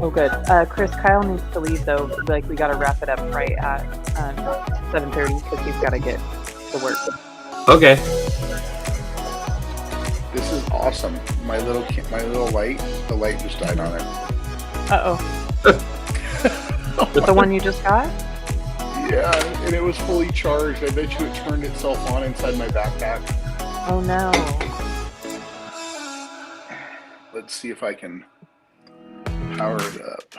Oh, good. Chris, Kyle needs to leave though. Like we got to wrap it up right at 7:30 because he's got to get to work. Okay. This is awesome. My little light, the light just died on it. The one you just got? Yeah, and it was fully charged. I bet you it turned itself on inside my backpack. Oh no. Let's see if I can power it up.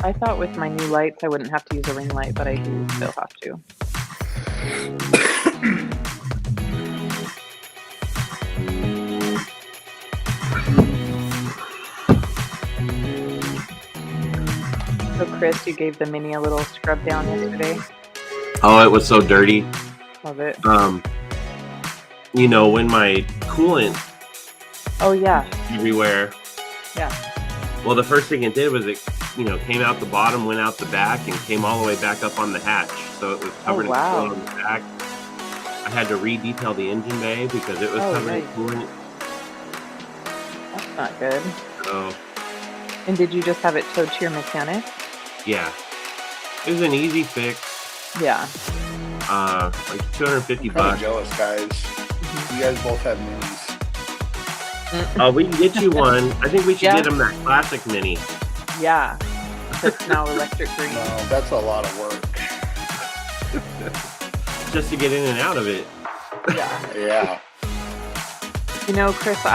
I thought with my new lights I wouldn't have to use a ring light, but I do still have to. So Chris, you gave the Mini a little scrub down yesterday. Oh, it was so dirty. Love it. You know, when my coolant Oh yeah. everywhere. Yeah. Well, the first thing it did was it, came out the bottom, went out the back, and came all the way back up on the hatch. So it was covered in coolant on the back. I had to re-detail the engine bay because it was covered in coolant. That's not good. So. And did you just have it towed to your mechanic? Yeah. It was an easy fix. Yeah. Like $250. I'm jealous, guys. You guys both have minis. We can get you one. I think we should get him that classic Mini. Yeah. It's now electric green. No, that's a lot of work. Just to get in and out of it. Yeah. You know, Chris, when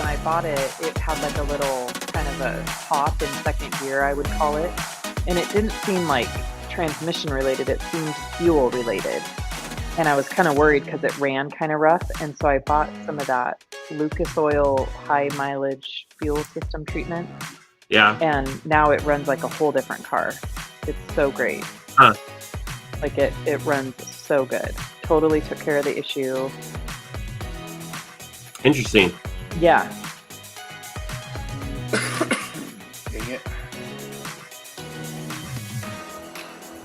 I bought it, it had like a little kind of a top in second gear, I would call it. And it didn't seem like transmission related. It seemed fuel related. And I was kind of worried because it ran kind of rough. And so I bought some of that Lucas Oil high mileage fuel system treatment. Yeah. And now it runs like a whole different car. It's so great. Huh. Like it runs so good. Totally took care of the issue. Interesting. Yeah. Dang it.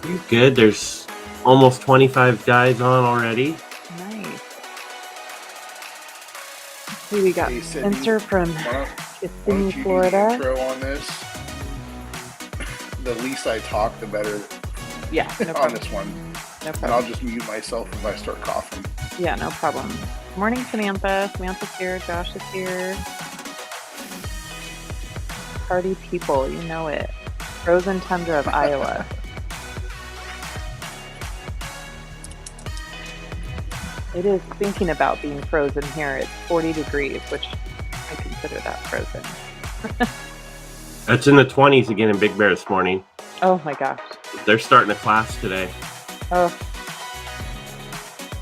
You're good. There's almost 25 guys on already. Nice. See, we got Spencer from Sydney, Florida. Intro on this. The least I talk, the better. Yeah, no on problem. this one. No problem. And I'll just mute myself if I start coughing. Yeah, no problem. Morning, Samantha. Samantha's here. Josh is here. Party people, you know it. Frozen tundra of Iowa. It is thinking about being frozen here. It's 40 degrees, which I consider that frozen. It's in the 20s again in Big Bear this morning. Oh my gosh. They're starting a class today. Oh.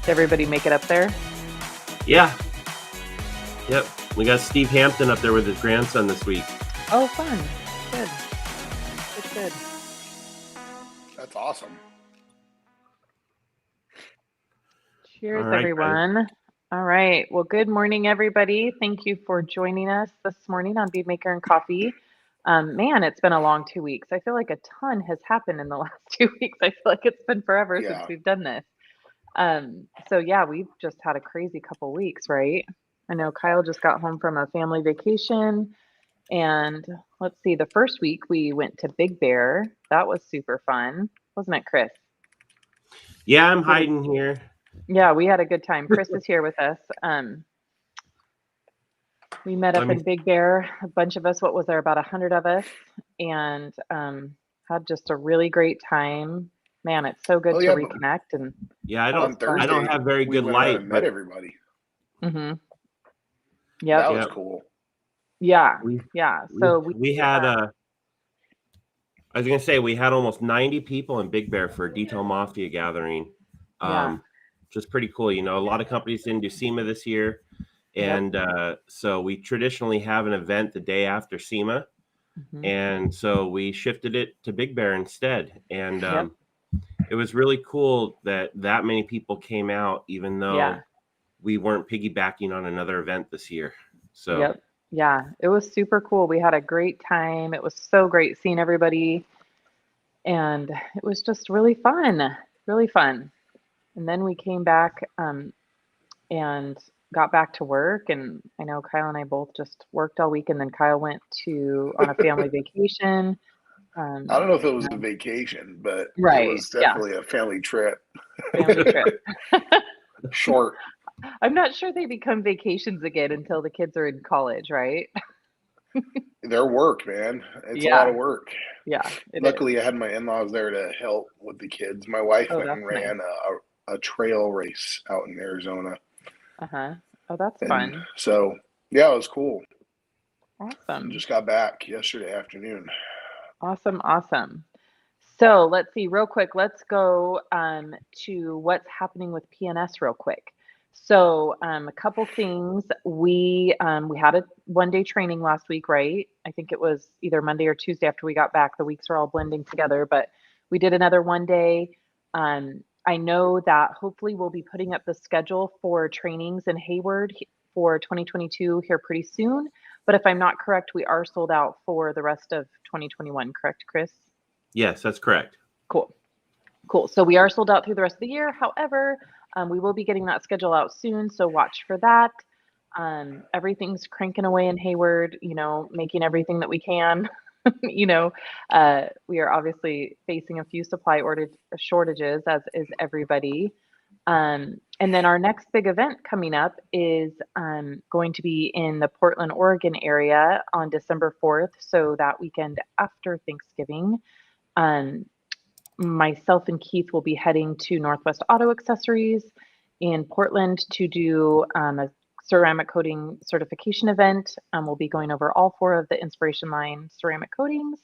Did everybody make it up there? Yeah. Yep. We got Steve Hampton up there with his grandson this week. Oh, fun. Good. Good. That's awesome. Cheers, All right, everyone. guys. All right. Well, good morning, everybody. Thank you for joining us this morning on Bead Maker and Coffee. Man, it's been a long 2 weeks. I feel like a ton has happened in the last 2 weeks. I feel like it's been forever since we've done this. So yeah, we've just had a crazy couple weeks, right? I know Kyle just got home from a family vacation, and let's see, the first week we went to Big Bear. That was super fun, wasn't it, Chris? Yeah, I'm hiding here. Yeah, we had a good time. Chris is here with us. We met up in Big Bear, a bunch of us. What was there? About 100 of us, and had just a really great time. Man, it's so good to reconnect. And yeah, I don't have very good light. Met everybody. Mm-hmm. Yeah, that was cool. Yeah, So we had I was gonna say we had almost 90 people in Big Bear for a Detail Mafia gathering. Just pretty cool. You know, a lot of companies didn't do SEMA this year. And so we traditionally have an event the day after SEMA. Mm-hmm. And so we shifted it to Big Bear instead. And it was really cool that many people came out, even though we weren't piggybacking on another event this year. So yeah, it was super cool. We had a great time. It was so great seeing everybody. And it was just really fun. And then we came back and got back to work, and I know Kyle and I both just worked all week, and then Kyle went on a family vacation. I don't know if it was Yeah. a vacation, but it Right. was Yeah. definitely a family trip. Family trip. Short. I'm not sure they become vacations again until the kids are in college, right? Their work, man. It's a lot Yeah. of work. Yeah, it is. Luckily, I had my in-laws there to help with the kids. My wife Oh, went that's and nice. ran a trail race out in Arizona. Uh-huh. Oh, that's And fun. so, yeah, it was cool. And Awesome. just got back yesterday afternoon. Awesome. Awesome. So let's see, real quick, let's go to what's happening with PNS real quick. So a couple things. We had a 1-day training last week, right? I think it was either Monday or Tuesday after we got back. The weeks are all blending together, but we did another 1-day. I know that hopefully we'll be putting up the schedule for trainings in Hayward for 2022 here pretty soon. But if I'm not correct, we are sold out for the rest of 2021, correct, Chris? Yes, that's correct. Cool. Cool. So we are sold out through the rest of the year. However, we will be getting that schedule out soon. So watch for that. Everything's cranking away in Hayward, making everything that we can. We are obviously facing a few supply shortages, as is everybody. And then our next big event coming up is going to be in the Portland, Oregon area on December 4th. So that weekend after Thanksgiving. Myself and Keith will be heading to Northwest Auto Accessories in Portland to do a ceramic coating certification event. We'll be going over all 4 of the Inspiration Line ceramic coatings,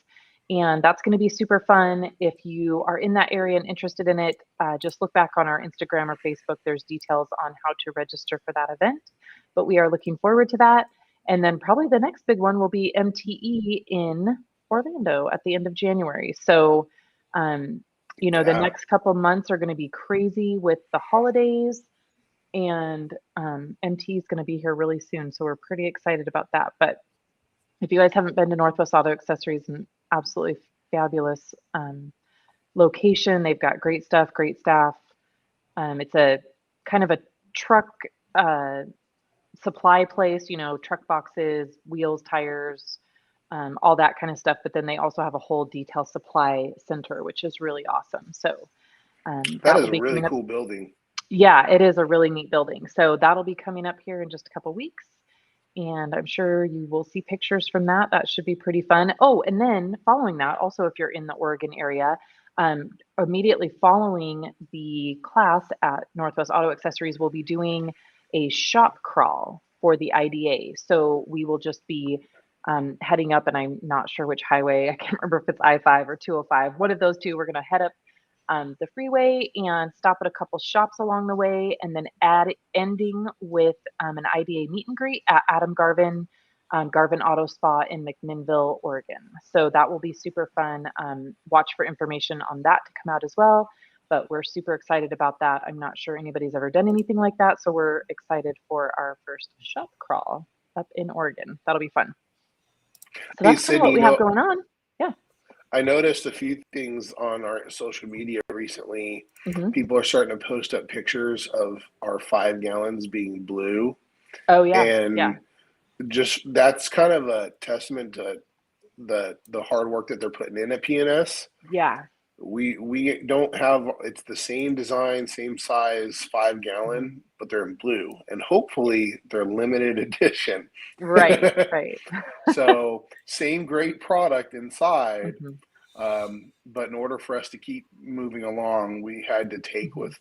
and that's going to be super fun. If you are in that area and interested in it, just look back on our Instagram or Facebook. There's details on how to register for that event, but we are looking forward to that. And then probably the next big one will be MTE in Orlando at the end of January. So the next couple months are going to be crazy with the holidays, and MT is going to be here really soon. So we're pretty excited about that. But if you guys haven't been to Northwest Auto Accessories, an absolutely fabulous location. They've got great stuff, great staff. It's a kind of a truck supply place, truck boxes, wheels, tires, all that kind of stuff. But then they also have a whole detail supply center, which is really awesome. So That that is will a be really coming up. cool building. Yeah, it is a really neat building. So that'll be coming up here in just a couple weeks. And I'm sure you will see pictures from that. That should be pretty fun. Oh, and then following that, also, if you're in the Oregon area, immediately following the class at Northwest Auto Accessories, we'll be doing a shop crawl for the IDA. So we will just be heading up, and I'm not sure which highway. I can't remember if it's I-5 or 205. One of those two, we're going to head up the freeway and stop at a couple shops along the way, and then ending with an IDA meet and greet at Adam Garvin Auto Spa in McMinnville, Oregon. So that will be super fun. Watch for information on that to come out as well. But we're super excited about that. I'm not sure anybody's ever done anything like that, so we're excited for our first shop crawl up in Oregon. That'll be fun. So that's kind of what we have going on. Yeah. I noticed a few things on our social media recently. Mm-hmm. People are starting to post up pictures of our 5 gallons being blue. Oh, yeah. And yeah. just that's kind of a testament to the hard work that they're putting in at PNS. Yeah. We don't have, it's the same design, same size 5 gallon, but they're in blue, and hopefully they're limited edition. Right. So same great product inside, Mm-hmm. but in order for us to keep moving along, we had to take with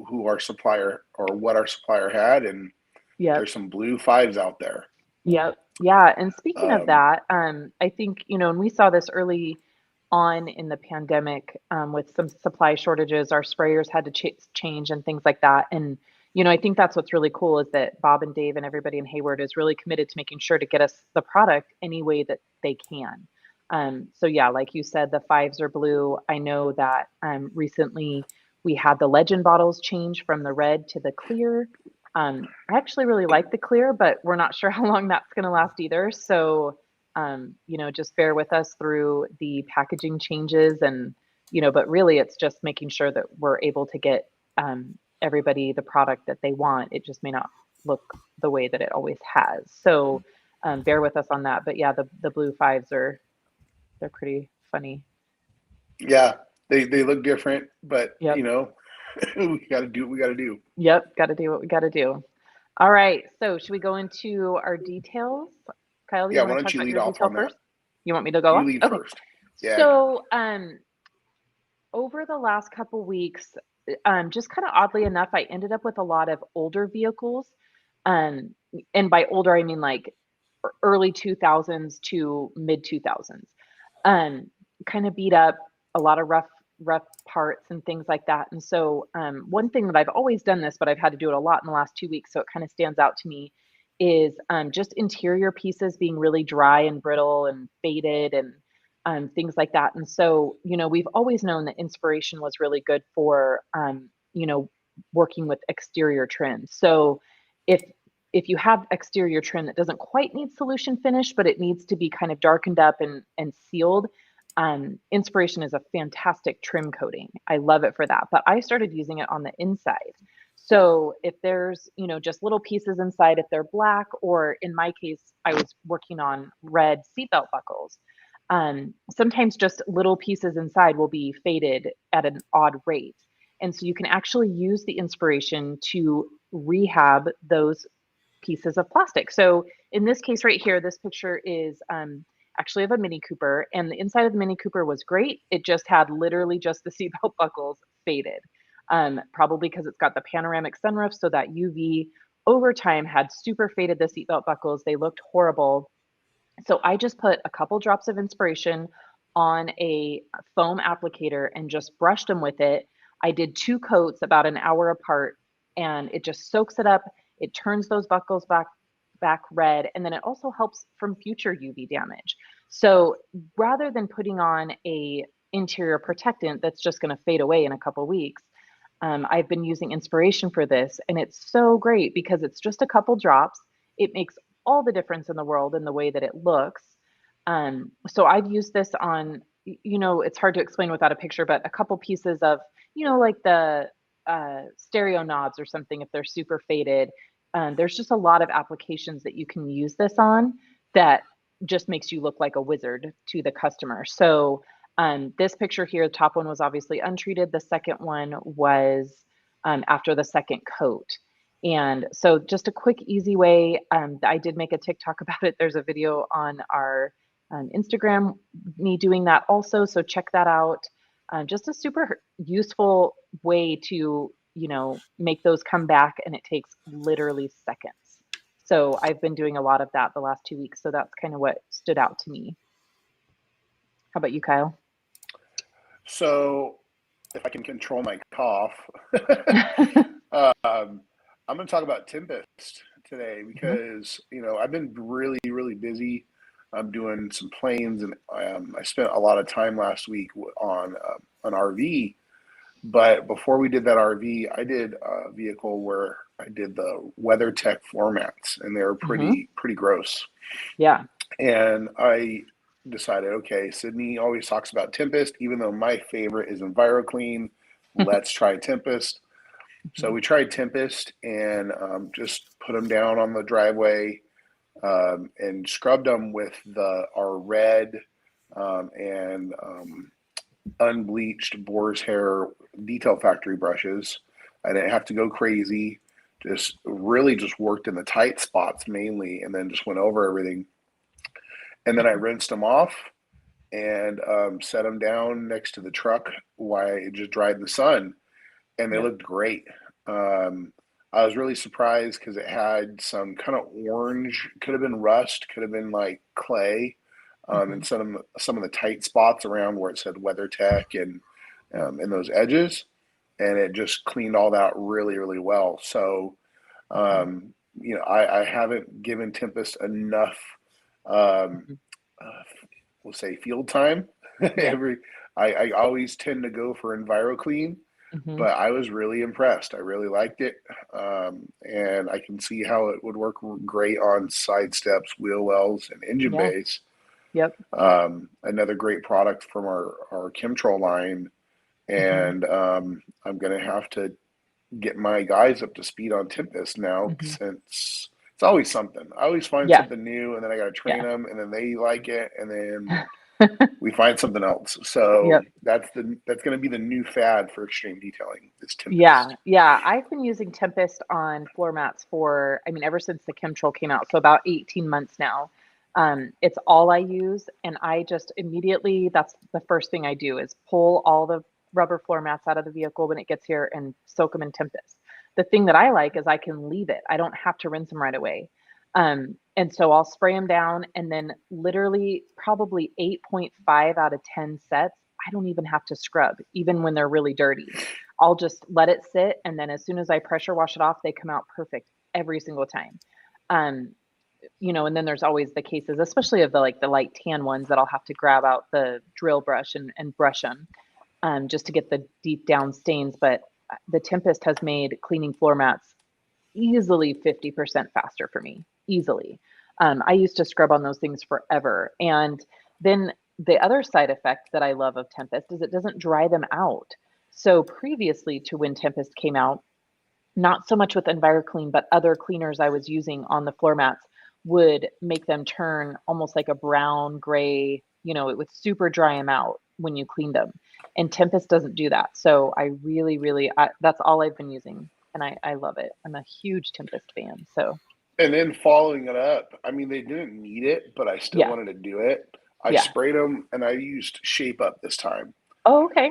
who our supplier or what our supplier had, and there's some blue 5s out there. Yep. Yeah. And speaking of that, I think, and we saw this early on in the pandemic with some supply shortages, our sprayers had to change and things like that. And, I think that's what's really cool is that Bob and Dave and everybody in Hayward is really committed to making sure to get us the product any way that they can. So yeah, like you said, the 5s are blue. I know that recently we had the Legend bottles change from the red to the clear. I actually really like the clear, but we're not sure how long that's going to last either. So, just bear with us through the packaging changes and, but really it's just making sure that we're able to get everybody the product that they want. It just may not look the way that it always has. So bear with us on that. But yeah, the blue 5s they're pretty funny. Yeah, they look different, but Yep. we got to do what we got to do. Yep, got to do what we got to do. All right, so should we go into our details? Kyle, do you want to talk about your detail first? You want me to go You off? lead Okay. first. Yeah. So over the last couple weeks, just kind of oddly enough, I ended up with a lot of older vehicles. And by older, I mean like early 2000s to mid 2000s. Kind of beat up, a lot of rough parts and things like that. And so one thing that I've always done this, but I've had to do it a lot in the last 2 weeks, so it kind of stands out to me, is just interior pieces being really dry and brittle and faded and things like that. And so, we've always known that inspiration was really good for, working with exterior trim. So if you have exterior trim that doesn't quite need solution finish, but it needs to be kind of darkened up and sealed, inspiration is a fantastic trim coating. I love it for that. But I started using it on the inside. So if there's, just little pieces inside, if they're black, or in my case, I was working on red seatbelt buckles. Sometimes just little pieces inside will be faded at an odd rate. And so you can actually use the inspiration to rehab those pieces of plastic. So in this case right here, this picture is actually of a Mini Cooper, and the inside of the Mini Cooper was great. It just had literally just the seatbelt buckles faded, probably because it's got the panoramic sunroof, so that UV over time had super faded the seatbelt buckles. They looked horrible. So I just put a couple drops of inspiration on a foam applicator and just brushed them with it. I did 2 coats about an hour apart, and it just soaks it up. It turns those buckles back red, and then it also helps from future UV damage. So rather than putting on a interior protectant that's just going to fade away in a couple weeks, I've been using inspiration for this, and it's so great because it's just a couple drops. It makes all the difference in the world in the way that it looks. So I've used this on, it's hard to explain without a picture, but a couple pieces of, like the stereo knobs or something, if they're super faded. There's just a lot of applications that you can use this on that just makes you look like a wizard to the customer. So this picture here, the top one was obviously untreated. The second one was after the second coat. And so just a quick, easy way. I did make a TikTok about it. There's a video on our Instagram, me doing that also. So check that out. Just a super useful way to, make those come back, and it takes literally seconds. So I've been doing a lot of that the last 2 weeks. So that's kind of what stood out to me. How about you, Kyle? So if I can control my cough, I'm going to talk about Tempest today because, I've been really, really busy. I'm doing some planes, and I spent a lot of time last week on an RV. But before we did that RV, I did a vehicle where I did the WeatherTech floor mats, and they were pretty gross. Yeah. And I decided, okay, Sydney always talks about Tempest, even though my favorite is EnviroClean. Let's try Tempest. So we tried Tempest and just put them down on the driveway and scrubbed them with our red and unbleached boar's hair detail factory brushes. I didn't have to go crazy. Just really just worked in the tight spots mainly, and then just went over everything. And then I rinsed them off and set them down next to the truck while it just dried in the sun, and they looked great. I was really surprised because it had some kind of orange, could have been rust, could have been like clay, and some of the tight spots around where it said WeatherTech and in those edges, and it just cleaned all that really, really well. So, I haven't given Tempest enough, we'll say, field time. I always tend to go for EnviroClean. But I was really impressed. I really liked it. And I can see how it would work great on side steps, wheel wells, and engine bays. Yep. Another great product from our Chemtrol line. And I'm going to have to get my guys up to speed on Tempest now, since it's always something. I always find Yeah. something new, and then I got to train Yeah. them, and then they like it, and then we find something else. So Yep. that's going to be the new fad for extreme detailing. Is Tempest. Yeah. I've been using Tempest on floor mats for, I mean, ever since the Chemtrol came out, so about 18 months now. It's all I use, and I just immediately, that's the first thing I do is pull all the rubber floor mats out of the vehicle when it gets here and soak them in Tempest. The thing that I like is I can leave it. I don't have to rinse them right away. And so I'll spray them down, and then literally probably 8.5 out of 10 sets, I don't even have to scrub, even when they're really dirty. I'll just let it sit, and then as soon as I pressure wash it off, they come out perfect every single time. And then there's always the cases, especially of the light tan ones, that I'll have to grab out the drill brush and brush them, just to get the deep down stains. But the Tempest has made cleaning floor mats easily 50% faster for me, easily. I used to scrub on those things forever. And then the other side effect that I love of Tempest is it doesn't dry them out. So previously to when Tempest came out, not so much with EnviroClean, but other cleaners I was using on the floor mats would make them turn almost like a brown, gray, it would super dry them out when you cleaned them. And Tempest doesn't do that. So I really, really, that's all I've been using. And I love it. I'm a huge Tempest fan. So. And then following it up, I mean, they didn't need it, but I still wanted to do it. I sprayed them, and I used Shape Up this time. Oh, okay.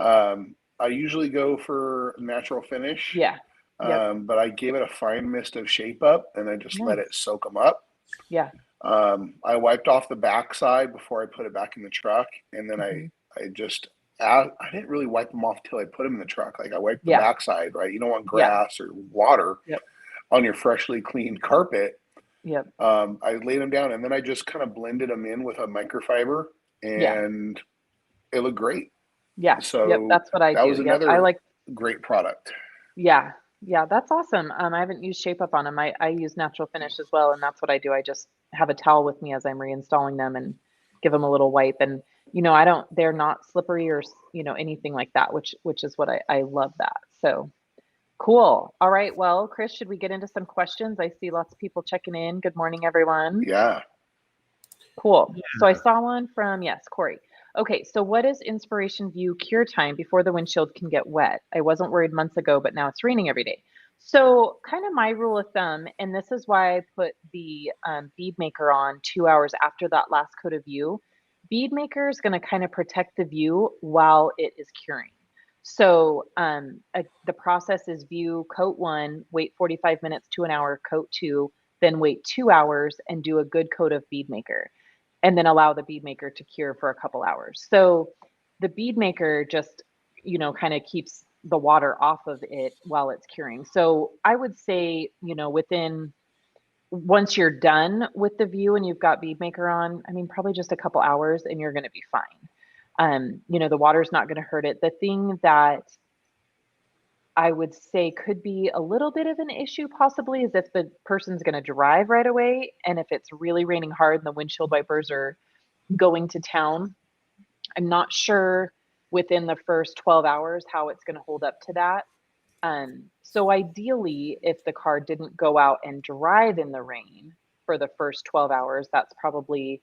I usually go for natural finish. Yeah. Yep. But I gave it a fine mist of Shape Up, and I just let it soak them up. Yeah. I wiped off the backside before I put it back in the truck, and then I didn't really wipe them off till I put them in the truck. Like I wiped the backside, right? You don't want grass or water on your freshly cleaned carpet. Yep. I laid them down, and then I just kind of blended them in with a microfiber, and it looked great. Yeah. So that's what I do. That was another I like great product. Yeah. That's awesome. I haven't used Shape Up on them. I use Natural Finish as well, and that's what I do. I just have a towel with me as I'm reinstalling them and give them a little wipe. And they're not slippery or anything like that, which is what I love that. So cool. All right. Well, Chris, should we get into some questions? I see lots of people checking in. Good morning, everyone. Yeah. Cool. So I saw one from, Corey. Okay, so what is Inspiration View cure time before the windshield can get wet? I wasn't worried months ago, but now it's raining every day. So kind of my rule of thumb, and this is why I put the bead maker on 2 hours after that last coat of view. Bead maker is going to kind of protect the view while it is curing. So the process is view coat 1, wait 45 minutes to an hour, coat 2, then wait 2 hours and do a good coat of bead maker, and then allow the bead maker to cure for a couple hours. So the bead maker just, kind of keeps the water off of it while it's curing. So I would say, once you're done with the view and you've got bead maker on, I mean, probably just a couple hours and you're going to be fine. The water's not going to hurt it. The thing that I would say could be a little bit of an issue possibly is if the person's going to drive right away, and if it's really raining hard and the windshield wipers are going to town. I'm not sure within the first 12 hours how it's going to hold up to that. So ideally, if the car didn't go out and drive in the rain for the first 12 hours, that's probably,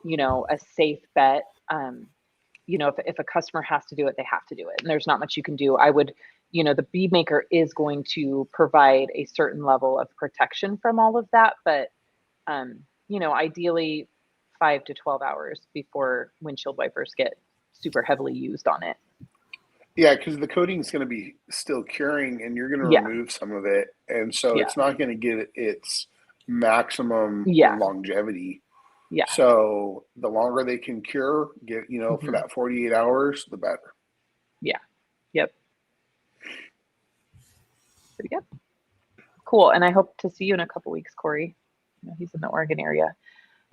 a safe bet. If a customer has to do it, they have to do it. And there's not much you can do. I would, the bead maker is going to provide a certain level of protection from all of that. But, ideally 5 to 12 hours before windshield wipers get super heavily used on it. Yeah, because the coating is going to be still curing, and you're going to remove some of it. And so it's not going to get its maximum longevity. Yeah. So the longer they can cure, for that 48 hours, the better. Yeah. Yep. Pretty good. Cool. And I hope to see you in a couple weeks, Corey. He's in the Oregon area.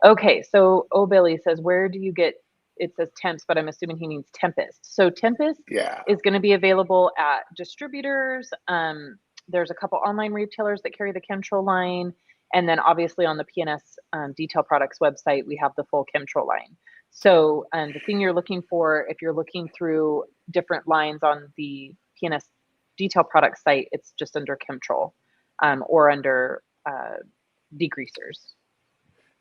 Okay. So Billy says, where do you get, it says Temps, but I'm assuming he means Tempest. So Tempest is going to be available at distributors. There's a couple online retailers that carry the Chemtrol line. And then obviously on the PNS Detail Products website, we have the full Chemtrol line. So the thing you're looking for, if you're looking through different lines on the PNS detail product site, it's just under Chemtrol or under degreasers.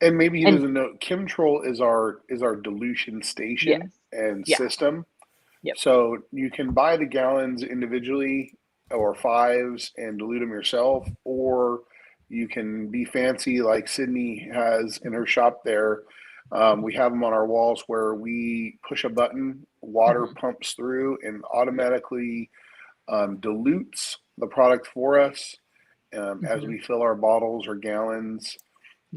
And maybe he doesn't know, Chemtrol is our dilution station and system. Yep. So you can buy the gallons individually or fives and dilute them yourself, or you can be fancy like Sydney has in her shop there. We have them on our walls where we push a button, water pumps through and automatically dilutes the product for us as we fill our bottles or gallons.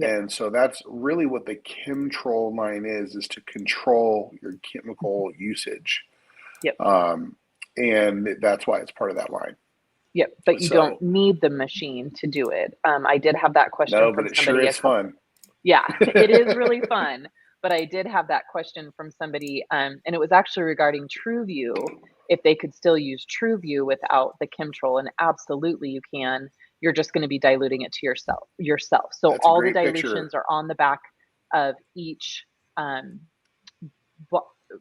And so that's really what the Chemtrol line is to control your chemical usage. And that's why it's part of that line. But you don't need the machine to do it. I did have that question from but it somebody. Sure is fun. Yeah, it is really fun. But I did have that question from somebody, and it was actually regarding TrueView, if they could still use TrueView without the Chemtrol, and absolutely you can. You're just going to be diluting it to yourself. So That's all the dilutions are on the back of each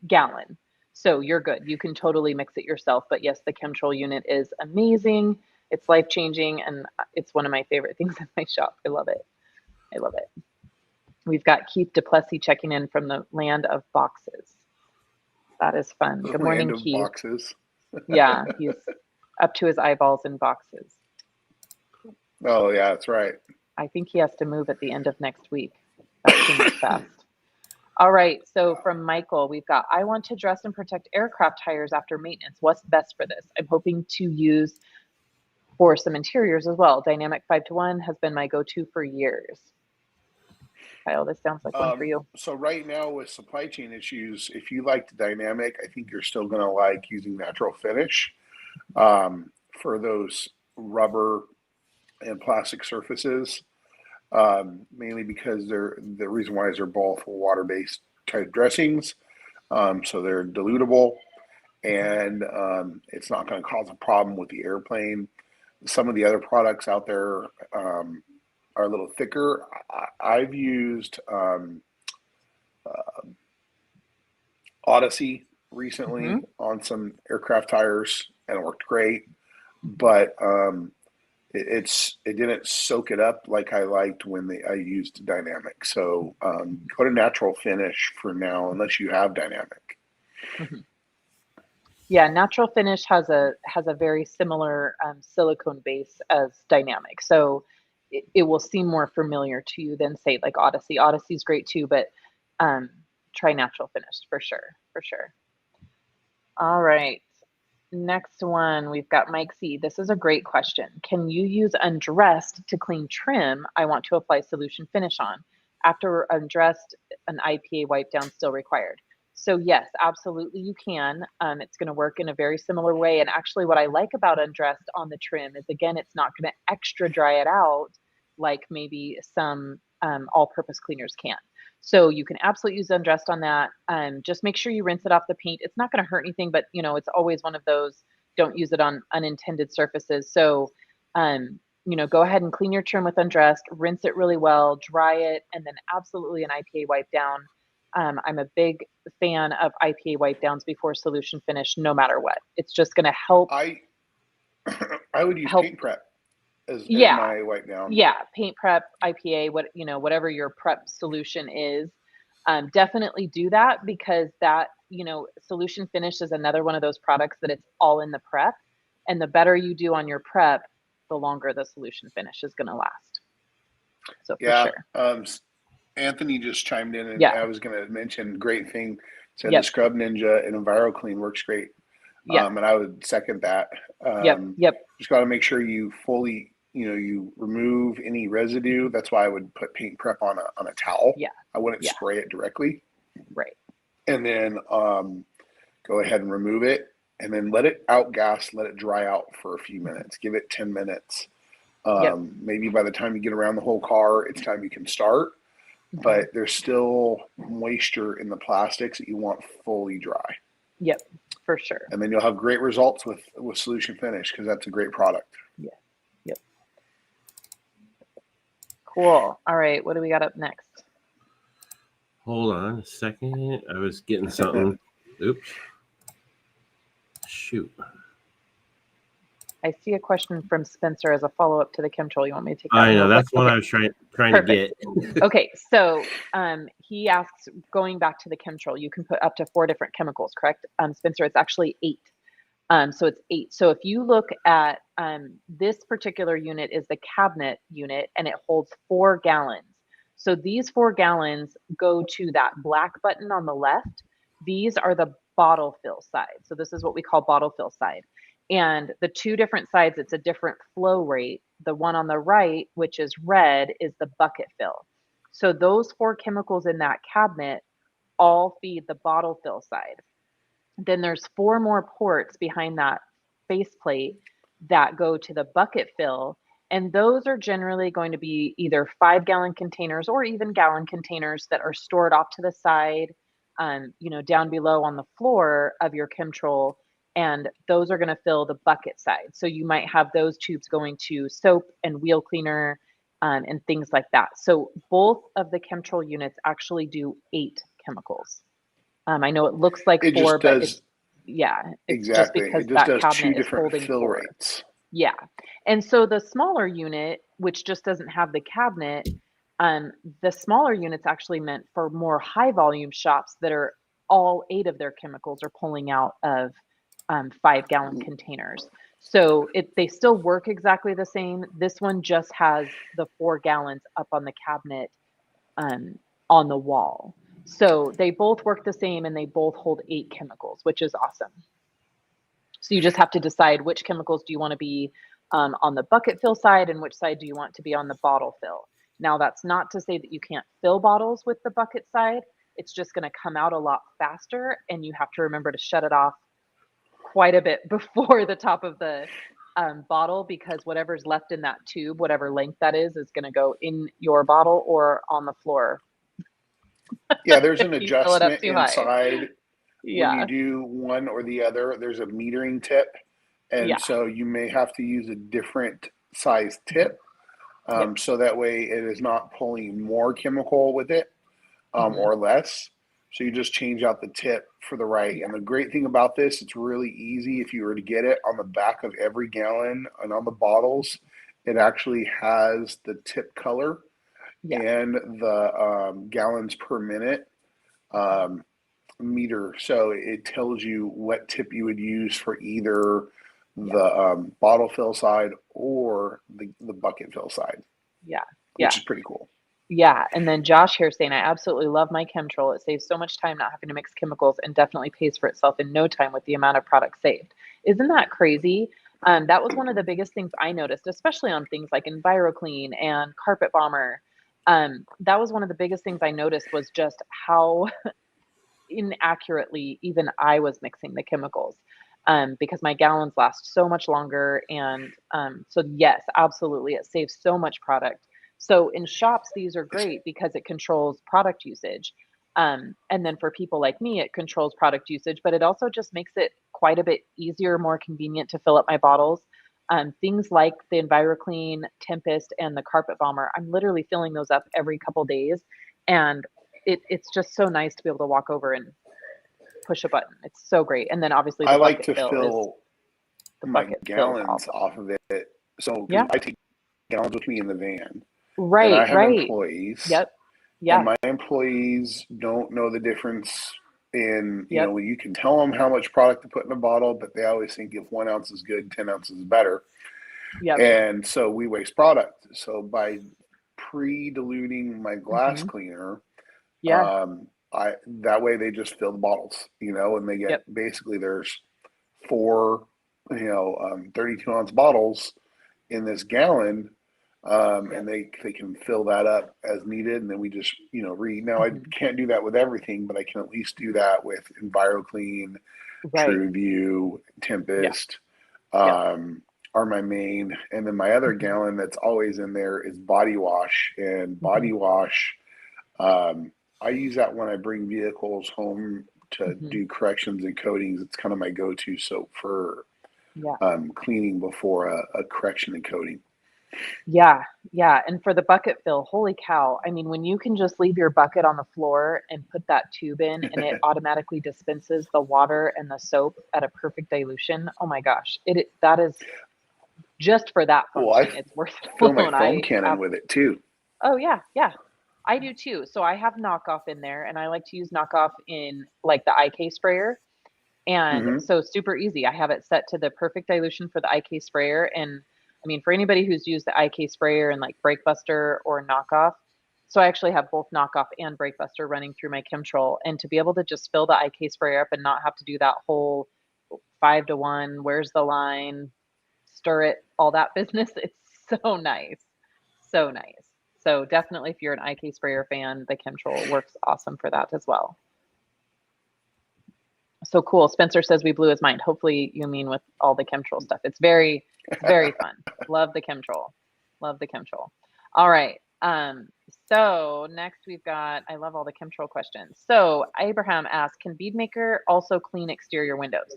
gallon. So you're good. You can totally mix it yourself. But yes, the Chemtrol unit is amazing. It's life-changing, and it's one of my favorite things in my shop. I love it. I love it. We've got Keith Duplessis checking in from the land of boxes. That is fun. Good morning, Keith. Boxes. Yeah, he's up to his eyeballs in boxes. Oh, yeah, that's right. I think he has to move at the end of next week. That seems fast. All right, so from Michael, we've got, I want to dress and protect aircraft tires after maintenance. What's best for this? I'm hoping to use for some interiors as well. Dynamic 5-to-1 has been my go-to for years. Kyle, this sounds like one for you. So right now with supply chain issues, if you like the dynamic, I think you're still going to like using natural finish for those rubber and plastic surfaces, mainly because the reason why is they're both water-based type dressings, so they're dilutable, and it's not going to cause a problem with the airplane. Some of the other products out there are a little thicker. I've used Odyssey recently on some aircraft tires, and it worked great, but it didn't soak it up like I liked when I used dynamic. So go to natural finish for now, unless you have dynamic. Yeah, natural finish has a very similar silicone base as dynamic, so it will seem more familiar to you than say like Odyssey. Odyssey's great too, but try natural finish for sure, for sure. All right. Next one, we've got Mike C. This is a great question. Can you use undressed to clean trim I want to apply solution finish on? After undressed, an IPA wipe down still required. So yes, absolutely you can. It's going to work in a very similar way. And actually what I like about undressed on the trim is, again, it's not going to extra dry it out like maybe some all-purpose cleaners can. So you can absolutely use undressed on that. Just make sure you rinse it off the paint. It's not going to hurt anything, but it's always one of those, don't use it on unintended surfaces. So, go ahead and clean your trim with undressed, rinse it really well, dry it, and then absolutely an IPA wipe down. I'm a big fan of IPA wipe downs before solution finish, no matter what. It's just going to help. I would use paint prep as my wipe down. Yeah, paint prep, IPA, whatever your prep solution is, definitely do that, because that, solution finish is another one of those products that it's all in the prep, and the better you do on your prep, the longer the solution finish is going to last. So for sure. Anthony just chimed in, and I was going to mention, great thing, said the Scrub Ninja and EnviroClean works great. And I would second that. Just got to make sure you fully, you remove any residue. That's why I would put paint prep on a towel. I wouldn't spray it directly. Right. And then go ahead and remove it, and then let it outgas, let it dry out for a few minutes. Give it 10 minutes. Maybe by the time you get around the whole car, it's time you can start. But there's still moisture in the plastics that you want fully dry. Yep, for sure. And then you'll have great results with solution finish, because that's a great product. Yeah. Yep. Cool. All right. What do we got up next? Hold on a second. I was getting something. Oops. Shoot. I see a question from Spencer as a follow-up to the chemtrail. You want me to take that? I know, that's what okay. I was trying Perfect. to get. Okay, so he asks, going back to the chemtrail, you can put up to 4 different chemicals, correct? Spencer, it's actually 8. So it's 8. So if you look at this particular unit is the cabinet unit, and it holds 4 gallons. So these 4 gallons go to that black button on the left. These are the bottle fill side. So this is what we call bottle fill side. And the 2 different sides, it's a different flow rate. The one on the right, which is red, is the bucket fill. So those 4 chemicals in that cabinet all feed the bottle fill side. Then there's 4 more ports behind that faceplate that go to the bucket fill. And those are generally going to be either 5-gallon containers or even gallon containers that are stored off to the side, down below on the floor of your chemtrail. And those are going to fill the bucket side. So you might have those tubes going to soap and wheel cleaner and things like that. So both of the chemtrail units actually do 8 chemicals. I know it looks like It 4, just but does it's exactly. just because It just that does 2 cabinet is different holding fill 4. rates. Yeah. And so the smaller unit, which just doesn't have the cabinet, the smaller unit's actually meant for more high volume shops that are all 8 of their chemicals are pulling out of 5-gallon containers. So they still work exactly the same. This one just has the 4 gallons up on the cabinet on the wall. So they both work the same, and they both hold 8 chemicals, which is awesome. So you just have to decide which chemicals do you want to be on the bucket fill side, and which side do you want to be on the bottle fill. Now, that's not to say that you can't fill bottles with the bucket side. It's just going to come out a lot faster, and you have to remember to shut it off quite a bit before the top of the bottle, because whatever's left in that tube, whatever length that is going to go in your bottle or on the floor. Yeah, there's an You fill it up adjustment too high. inside Yeah. when you do one or the other. There's a metering tip, and Yeah. so you may have to use a different size tip, Yep. so that way it is not pulling more chemical with it or less. So you just change out the tip for the right. And the great thing about this, it's really easy. If you were to get it on the back of every gallon and on the bottles, it actually has the tip color and the gallons per minute meter. So it tells you what tip you would use for either the bottle fill side or the bucket fill side. Yeah. Which is pretty cool. Yeah. And then Josh here saying, I absolutely love my chemtrail. It saves so much time not having to mix chemicals, and definitely pays for itself in no time with the amount of product saved. Isn't that crazy? That was one of the biggest things I noticed, especially on things like EnviroClean and Carpet Bomber. That was one of the biggest things I noticed, was just how inaccurately even I was mixing the chemicals, because my gallons last so much longer. And so yes, absolutely, it saves so much product. So in shops, these are great because it controls product usage. And then for people like me, it controls product usage, but it also just makes it quite a bit easier, more convenient to fill up my bottles. Things like the EnviroClean, Tempest, and the Carpet Bomber, I'm literally filling those up every couple days. And it's just so nice to be able to walk over and push a button. It's so great. And then obviously the I like bucket to fill my gallons awesome. off of it. So Yeah. I take gallons with me in the van. Right. And I have right. employees. Yep. Yeah. And my employees don't know the difference in, Yep. you can tell them how much product to put in a bottle, but they always think if 1 ounce is good, 10 ounces is better. Yep. And so we waste product. So by pre-diluting my glass cleaner, Yeah. that way they just fill the bottles, and they get basically there's 4, 32-ounce bottles in this gallon. And they can fill that up as needed, and then we just read. Now I can't do that with everything, but I can at least do that with EnviroClean, TrueView, Tempest, are my main, and then my other gallon that's always in there is body wash. And body wash, I use that when I bring vehicles home to do corrections and coatings. It's kind of my go-to soap for cleaning before a correction and coating. Yeah. And for the bucket fill, holy cow. I mean, when you can just leave your bucket on the floor and put that tube in, and it automatically dispenses the water and the soap at a perfect dilution. Oh my gosh. That is just for that Well, function. I It's worth it fill my alone. foam cannon with it too. Oh yeah, yeah. I do too. So I have knockoff in there, and I like to use knockoff in like the IK sprayer. And Hmm. so super easy. I have it set to the perfect dilution for the IK sprayer. And I mean, for anybody who's used the IK sprayer and like Breakbuster or knockoff, so I actually have both knockoff and Breakbuster running through my Chemtrol. And to be able to just fill the IK sprayer up and not have to do that whole 5-to-1, where's the line, stir it, all that business, it's so nice. So nice. So definitely if you're an IK sprayer fan, the Chemtrol works awesome for that as well. So cool. Spencer says we blew his mind. Hopefully you mean with all the Chemtrol stuff. It's very fun. Love the Chemtrol. Love the Chemtrol. All right. So next we've got, I love all the Chemtrol questions. So Abraham asks, can Beadmaker also clean exterior windows?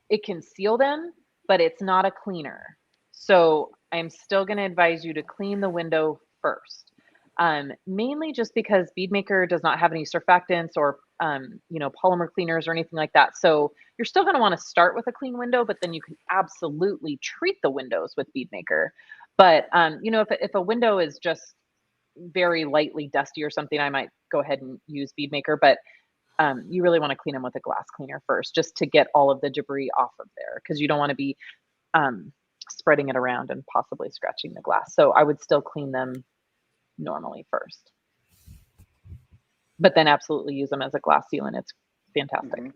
It can seal them, but it's not a cleaner. So I'm still going to advise you to clean the window first. Mainly just because Beadmaker does not have any surfactants or polymer cleaners or anything like that. So you're still going to want to start with a clean window, but then you can absolutely treat the windows with Beadmaker. But if a window is just very lightly dusty or something, I might go ahead and use Beadmaker. But you really want to clean them with a glass cleaner first, just to get all of the debris off of there, because you don't want to be spreading it around and possibly scratching the glass. So I would still clean them normally first, but then absolutely use them as a glass sealant. It's fantastic. Mm-hmm.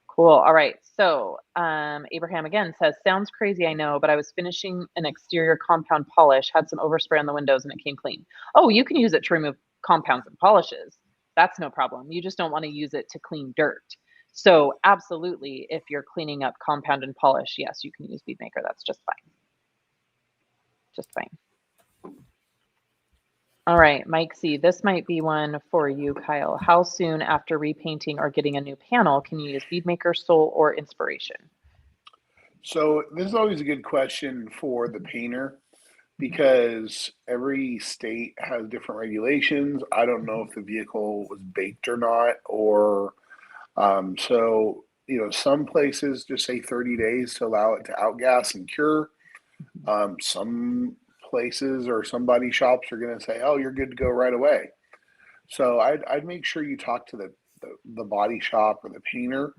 Cool. All right. So Abraham again says, sounds crazy, I know, but I was finishing an exterior compound polish, had some overspray on the windows, and it came clean. Oh, you can use it to remove compounds and polishes. That's no problem. You just don't want to use it to clean dirt. So absolutely, if you're cleaning up compound and polish, yes, you can use Beadmaker. That's just fine. Just fine. All right, Mike C. This might be one for you, Kyle. How soon after repainting or getting a new panel can you use Beadmaker, Soul, or Inspiration? So this is always a good question for the painter, because every state has different regulations. I don't know if the vehicle was baked or not, or so some places just say 30 days to allow it to outgas and cure. Some places or some body shops are going to say, oh, you're good to go right away. So I'd make sure you talk to the body shop or the painter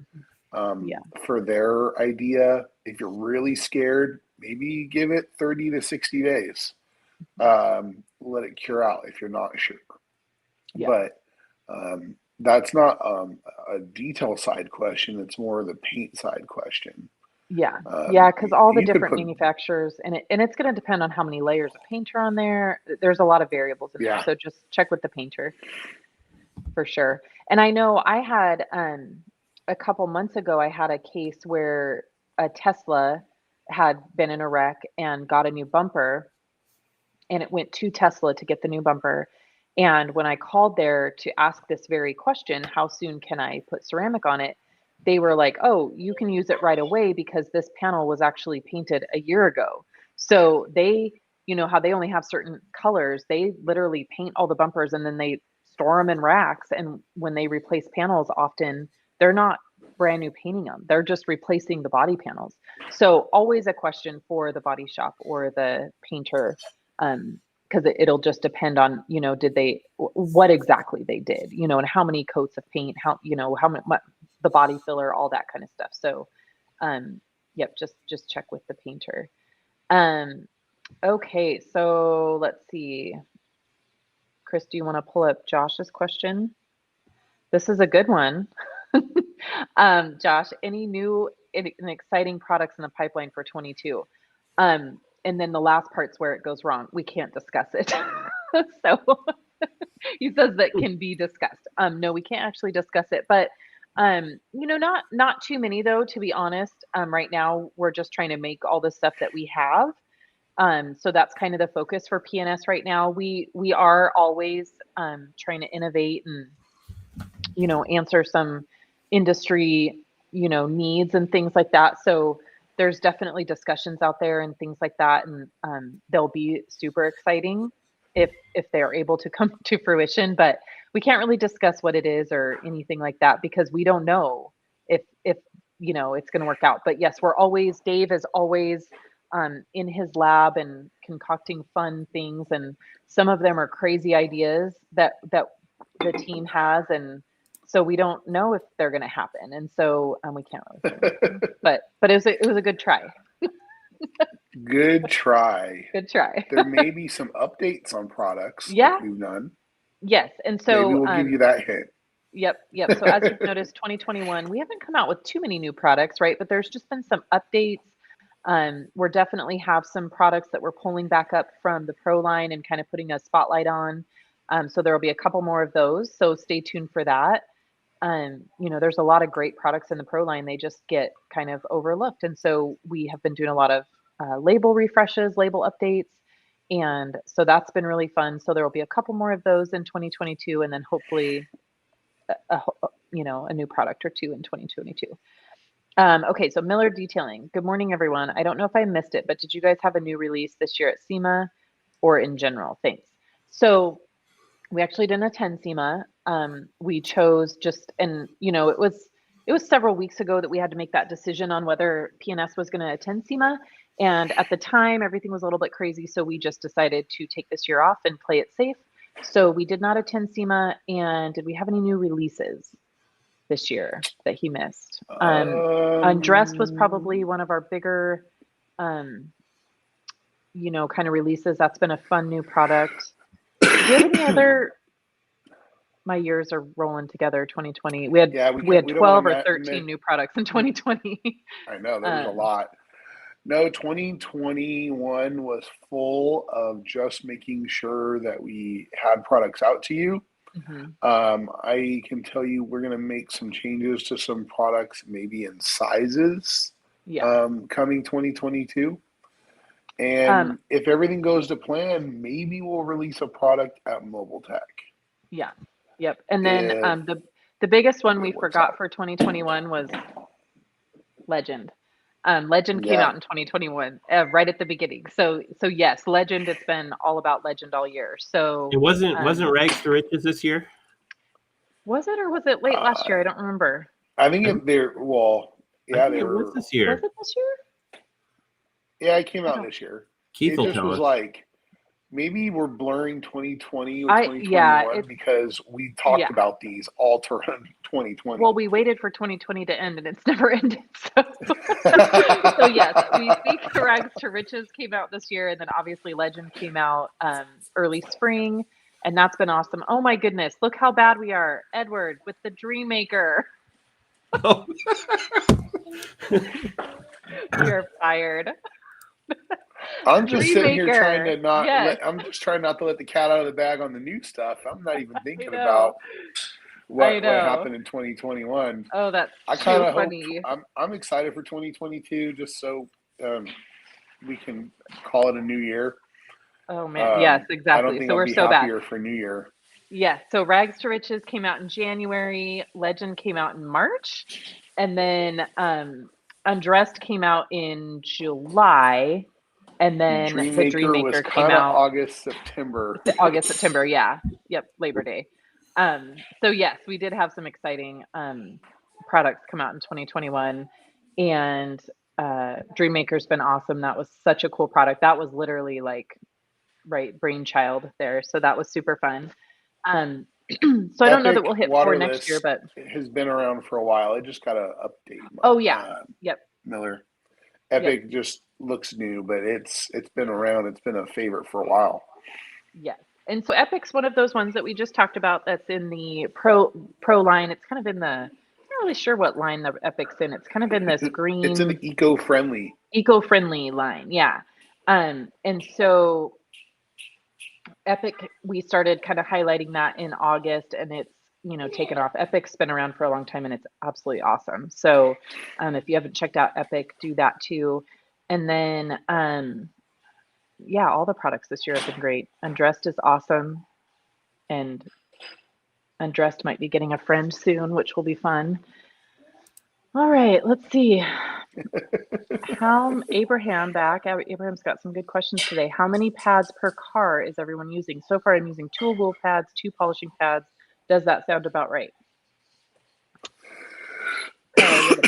for their idea. If you're really scared, maybe give it 30 to 60 days. Let it cure out if you're not sure. Yeah. But that's not a detail side question. It's more of the paint side question. Yeah, because all the different manufacturers, and it's going to depend on how many layers of paint are on there. There's a lot of variables in there, so just check with the painter for sure. And I know I had a couple months ago, I had a case where a Tesla had been in a wreck and got a new bumper, and it went to Tesla to get the new bumper. And when I called there to ask this very question, how soon can I put ceramic on it? They were like, oh, you can use it right away because this panel was actually painted a year ago. So they, how they only have certain colors, they literally paint all the bumpers and then they store them in racks. And when they replace panels, often they're not brand new painting them. They're just replacing the body panels. So always a question for the body shop or the painter, because it'll just depend on, what exactly they did, and how many coats of paint, how much the body filler, all that kind of stuff. So, just check with the painter. Okay, so let's see. Chris, do you want to pull up Josh's question? This is a good one. Josh, any new and exciting products in the pipeline for 22? And then the last part's where it goes wrong. We can't discuss it. So he says that can be discussed. No, we can't actually discuss it, but not too many though, to be honest. Right now we're just trying to make all the stuff that we have. So that's kind of the focus for PNS right now. We are always trying to innovate and answer some industry needs and things like that. So there's definitely discussions out there and things like that, and they'll be super exciting if they are able to come to fruition. But we can't really discuss what it is or anything like that because we don't know if you know it's going to work out. But yes, Dave is always in his lab and concocting fun things, and some of them are crazy ideas that the team has, and so we don't know if they're going to happen, and so we can't really say anything. but it was a good try. Good try. Good try. There may be some updates on products that we've done. Yes, and so maybe we'll give you that hint. Yep. So as you've noticed, 2021, we haven't come out with too many new products, right? But there's just been some updates. We're definitely have some products that we're pulling back up from the Pro line and kind of putting a spotlight on. So there will be a couple more of those. So stay tuned for that. You know, there's a lot of great products in the Pro line. They just get kind of overlooked. And so we have been doing a lot of label refreshes, label updates. And so that's been really fun. So there will be a couple more of those in 2022, and then hopefully a new product or two in 2022. Okay, so Miller Detailing. Good morning, everyone. I don't know if I missed it, but did you guys have a new release this year at SEMA or in general? Thanks. So we actually didn't attend SEMA. We chose and it was several weeks ago that we had to make that decision on whether PNS was going to attend SEMA. And at the time, everything was a little bit crazy. So we just decided to take this year off and play it safe. So we did not attend SEMA. And did we have any new releases this year that he missed? Undressed was probably one of our bigger, kind of releases. That's been a fun new product. Do you have any other? My years are rolling together. 2020. We had 12 or 13 new products in 2020. I know there was a lot. No, 2021 was full of just making sure that we had products out to you. Mm-hmm. I can tell you we're going to make some changes to some products, maybe in sizes, coming 2022. And if everything goes to plan, maybe we'll release a product at Mobile Tech. Yeah. Yep. And then the biggest one we forgot for 2021 was Legend. Legend came out in 2021, right at the beginning. So yes, Legend. It's been all about Legend all year. So it wasn't Rags to Riches this year. Was it, or was it late last year? I don't remember. I think it was this year. Was it this year? Yeah, it came out this year. Keith it just was like maybe we're blurring 2020 or 2021 because we talked about these all throughout 2020. Well, we waited for 2020 to end, and it's never ended. So, yes, we speak to Rags to Riches came out this year, and then obviously Legend came out early spring, and that's been awesome. Oh my goodness, look how bad we are, Edward, with the Dream Maker. Oh. We are fired. I'm just sitting here trying to not. I'm just trying not to let the cat out of the bag on the new stuff. I'm not even thinking about what happened in 2021. Oh, that's I kind of hope. I'm excited for 2022, just so we can call it a new year. Oh man, yes, exactly. I don't think so I'll we're be so happier bad for New Year. Yeah. So Rags to Riches came out in January. Legend came out in March, and then Undressed came out in July. And then the Dream Maker came out August, September. Yeah. Yep. Labor Day. So yes, we did have some exciting products come out in 2021, and Dream Maker's been awesome. That was such a cool product. That was literally brainchild there. So that was super fun. So I don't know that we'll hit 4 next year, but it has been around for a while. It just got an update. Oh yeah. Yep. Miller. Epic just looks new, but it's been around. It's been a favorite for a while. Yes. And so Epic's one of those ones that we just talked about that's in the pro line. It's kind of in I'm not really sure what line the Epic's in. It's kind of in this green. It's an eco-friendly line. Yeah. And so Epic, we started kind of highlighting that in August, and it's taken off. Epic's been around for a long time, and it's absolutely awesome. So if you haven't checked out Epic, do that too. And then all the products this year have been great. Undressed is awesome, and Undressed might be getting a friend soon, which will be fun. All right, let's see. Abraham's got some good questions today. How many pads per car is everyone using? So far, I'm using 2 wool pads, 2 polishing pads. Does that sound about right?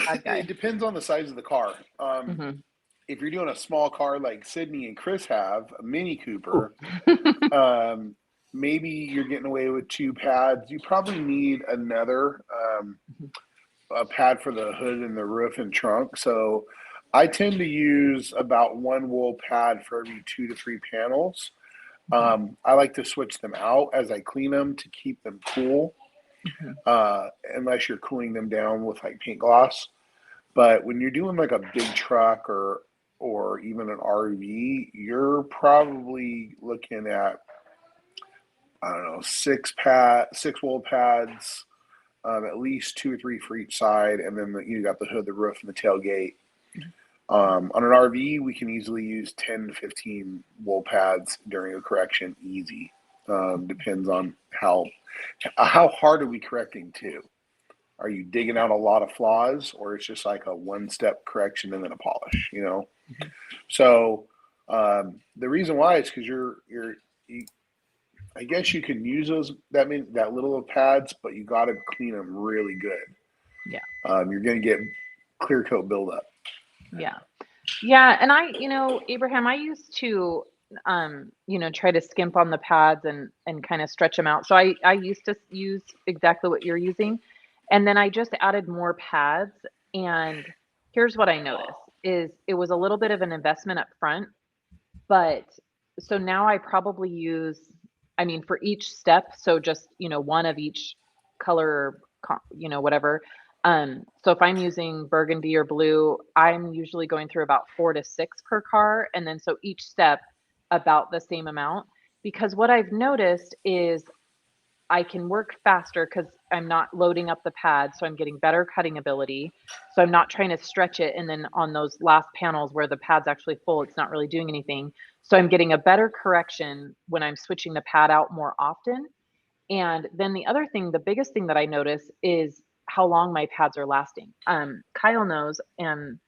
pad guy. It depends on the size of the car. Mm-hmm. If you're doing a small car like Sydney and Chris have, a Mini Cooper, maybe you're getting away with 2 pads. You probably need another a pad for the hood and the roof and trunk. So I tend to use about 1 wool pad for every 2 to 3 panels. I like to switch them out as I clean them to keep them cool, unless you're cooling them down with like paint gloss. But when you're doing like a big truck or even an RV, you're probably looking at, I don't know, 6 wool pads, at least 2 or 3 for each side, and then you got the hood, the roof, and the tailgate. On an RV, we can easily use 10 to 15 wool pads during a correction, easy. Depends on how hard are we correcting too. Are you digging out a lot of flaws, or it's just like a 1-step correction and then a polish, you know? So the reason why is because I guess you can use that little of pads, but you got to clean them really good. Yeah. You're going to get clear coat buildup. Yeah. Yeah. And Abraham, I used to, try to skimp on the pads and kind of stretch them out. So I used to use exactly what you're using. And then I just added more pads. And here's what I noticed is it was a little bit of an investment up front. But so now I probably use, for each step, so just, one of each color, whatever. So if I'm using burgundy or blue, I'm usually going through about 4 to 6 per car. And then so each step about the same amount, because what I've noticed is I can work faster because I'm not loading up the pad. So I'm getting better cutting ability. So I'm not trying to stretch it. And then on those last panels where the pad's actually full, it's not really doing anything. So I'm getting a better correction when I'm switching the pad out more often. And then the biggest thing that I notice is how long my pads are lasting. Kyle knows, and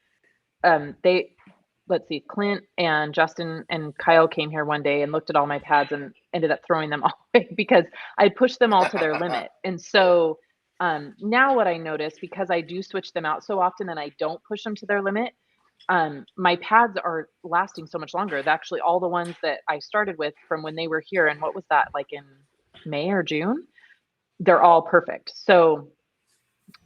let's see, Clint and Justin and Kyle came here one day and looked at all my pads and ended up throwing them all away because I pushed them all to their limit. And so now what I notice, because I do switch them out so often and I don't push them to their limit, my pads are lasting so much longer. Actually, all the ones that I started with from when they were here, and what was that, like in May or June, they're all perfect. So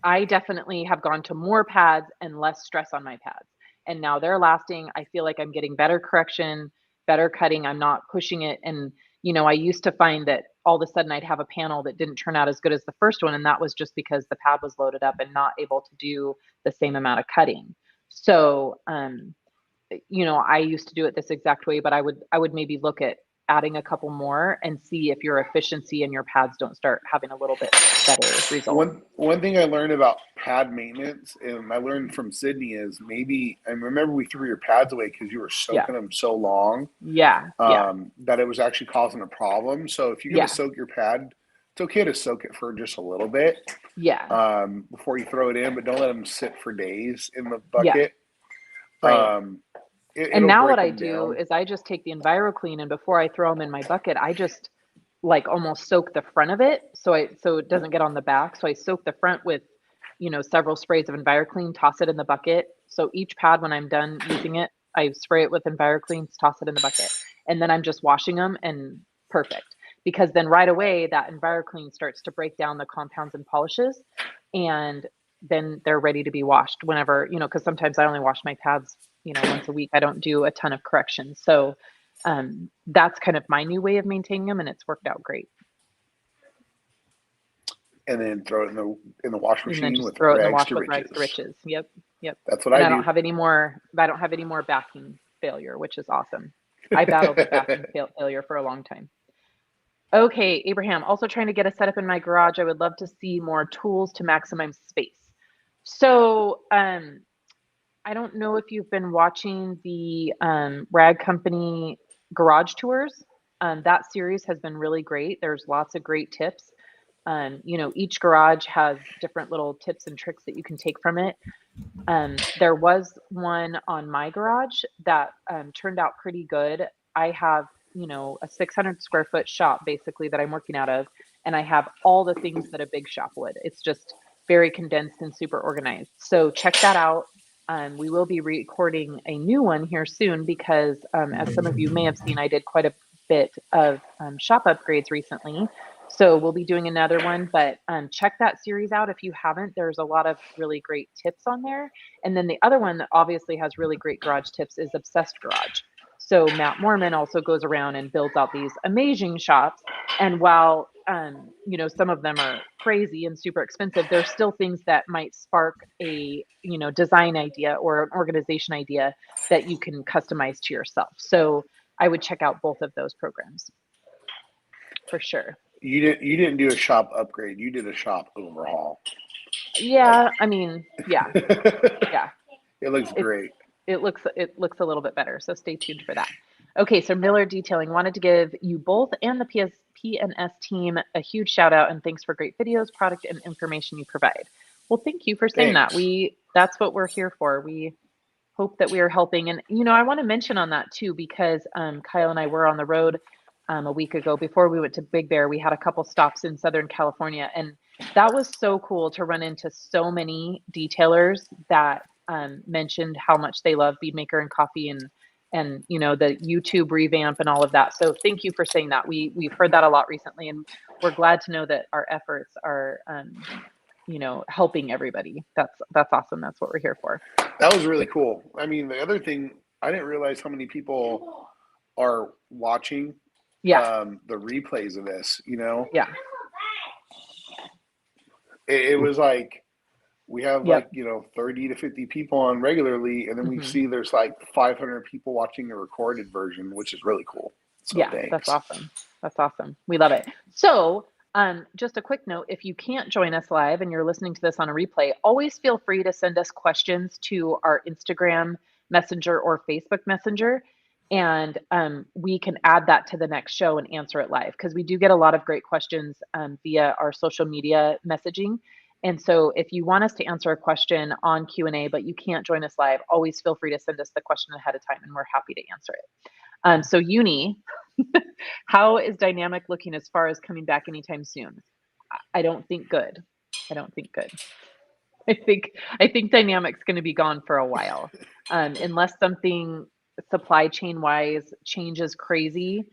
I definitely have gone to more pads and less stress on my pads. And now they're lasting. I feel like I'm getting better correction, better cutting. I'm not pushing it. And, I used to find that all of a sudden I'd have a panel that didn't turn out as good as the first one. And that was just because the pad was loaded up and not able to do the same amount of cutting. So, I used to do it this exact way, but I would maybe look at adding a couple more and see if your efficiency and your pads don't start having a little bit better result. One thing I learned about pad maintenance, and I learned from Sydney, is I remember we threw your pads away because you were soaking them so long. Yeah. That it was actually causing a problem. So if you're going to soak your pad, it's okay to soak it for just a little bit. Yeah. Before you throw it in, but don't let them sit for days in the bucket. Yeah. Right. And now what I do is I just take the EnviroClean, and before I throw them in my bucket, I just like almost soak the front of it so it doesn't get on the back. So I soak the front with, several sprays of EnviroClean, toss it in the bucket. So each pad, when I'm done using it, I spray it with EnviroClean, toss it in the bucket, and then I'm just washing them, and perfect. Because then right away that EnviroClean starts to break down the compounds and polishes, and then they're ready to be washed whenever, because sometimes I only wash my pads, once a week. I don't do a ton of corrections. So that's kind of my new way of maintaining them, and it's worked out great. And then throw it in the wash machine with throw it in the wash to with rags riches. to riches. Yep. That's what I do. I don't have any more backing failure, which is awesome. I battled with backing failure for a long time. Okay, Abraham, also trying to get a setup in my garage. I would love to see more tools to maximize space. So I don't know if you've been watching the Rag Company garage tours. That series has been really great. There's lots of great tips. Each garage has different little tips and tricks that you can take from it. There was one on my garage that turned out pretty good. I have, a 600 square foot shop basically that I'm working out of, and I have all the things that a big shop would. It's just very condensed and super organized. So check that out. We will be recording a new one here soon because, as some of you may have seen, I did quite a bit of shop upgrades recently. So we'll be doing another one, but check that series out if you haven't. There's a lot of really great tips on there. And then the other one that obviously has really great garage tips is Obsessed Garage. So Matt Mormon also goes around and builds out these amazing shops. And while some of them are crazy and super expensive, there's still things that might spark a design idea or an organization idea that you can customize to yourself. So I would check out both of those programs for sure. You didn't do a shop upgrade. You did a shop overhaul. Yeah, I mean, yeah. It looks great. It looks a little bit better. So stay tuned for that. Okay, so Miller Detailing wanted to give you both and the P&S team a huge shout out and thanks for great videos, product, and information you provide. Well, thank you for saying that. That's what we're here for. We hope that we are helping. And I want to mention on that too, because Kyle and I were on the road a week ago before we went to Big Bear. We had a couple stops in Southern California, and that was so cool to run into so many detailers that mentioned how much they love Bead Maker and Coffee and the YouTube revamp and all of that. So thank you for saying that. We've heard that a lot recently, and we're glad to know that our efforts are helping everybody. That's awesome. That's what we're here for. That was really cool. I mean, the other thing, I didn't realize how many people are watching the replays of this, Yeah. It was like we have 30 to 50 people on regularly, and then we see there's like 500 people watching the recorded version, which is really cool. So thanks. That's awesome. We love it. So just a quick note, if you can't join us live and you're listening to this on a replay, always feel free to send us questions to our Instagram Messenger or Facebook Messenger. And we can add that to the next show and answer it live, because we do get a lot of great questions via our social media messaging. And so if you want us to answer a question on Q&A, but you can't join us live, always feel free to send us the question ahead of time and we're happy to answer it. So Uni, how is Dynamic looking as far as coming back anytime soon? I don't think good. I think Dynamic's going to be gone for a while, unless something supply chain wise changes crazy.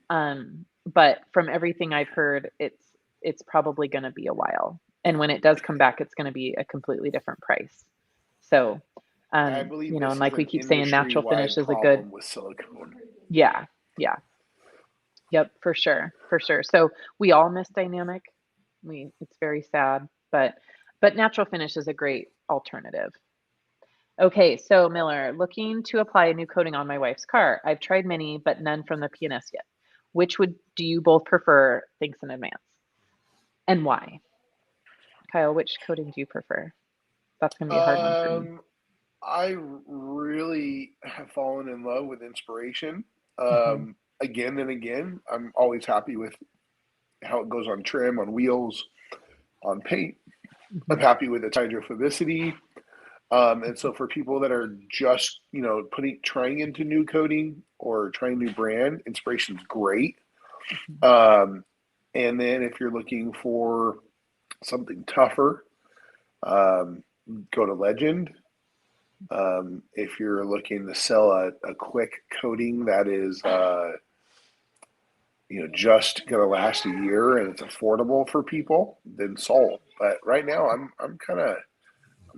But from everything I've heard, it's probably going to be a while. And when it does come back, it's going to be a completely different price. So, I believe and like we keep saying, natural finish is a good with silicone. Yeah. Yep, for sure. So we all miss Dynamic. It's very sad, but natural finish is a great alternative. Okay, so Miller, looking to apply a new coating on my wife's car. I've tried many, but none from the P&S yet. Which do you both prefer? Thanks in advance. And why? Kyle, which coating do you prefer? That's going to be a hard one for me. I really have fallen in love with Inspiration. Again and again, I'm always happy with how it goes on trim, on wheels, on paint. I'm happy with its hydrophobicity. And so for people that are just, trying into new coating or trying new brand, Inspiration's great. And then if you're looking for something tougher, go to Legend. If you're looking to sell a quick coating that is, just going to last a year and it's affordable for people, then Soul. But right now I'm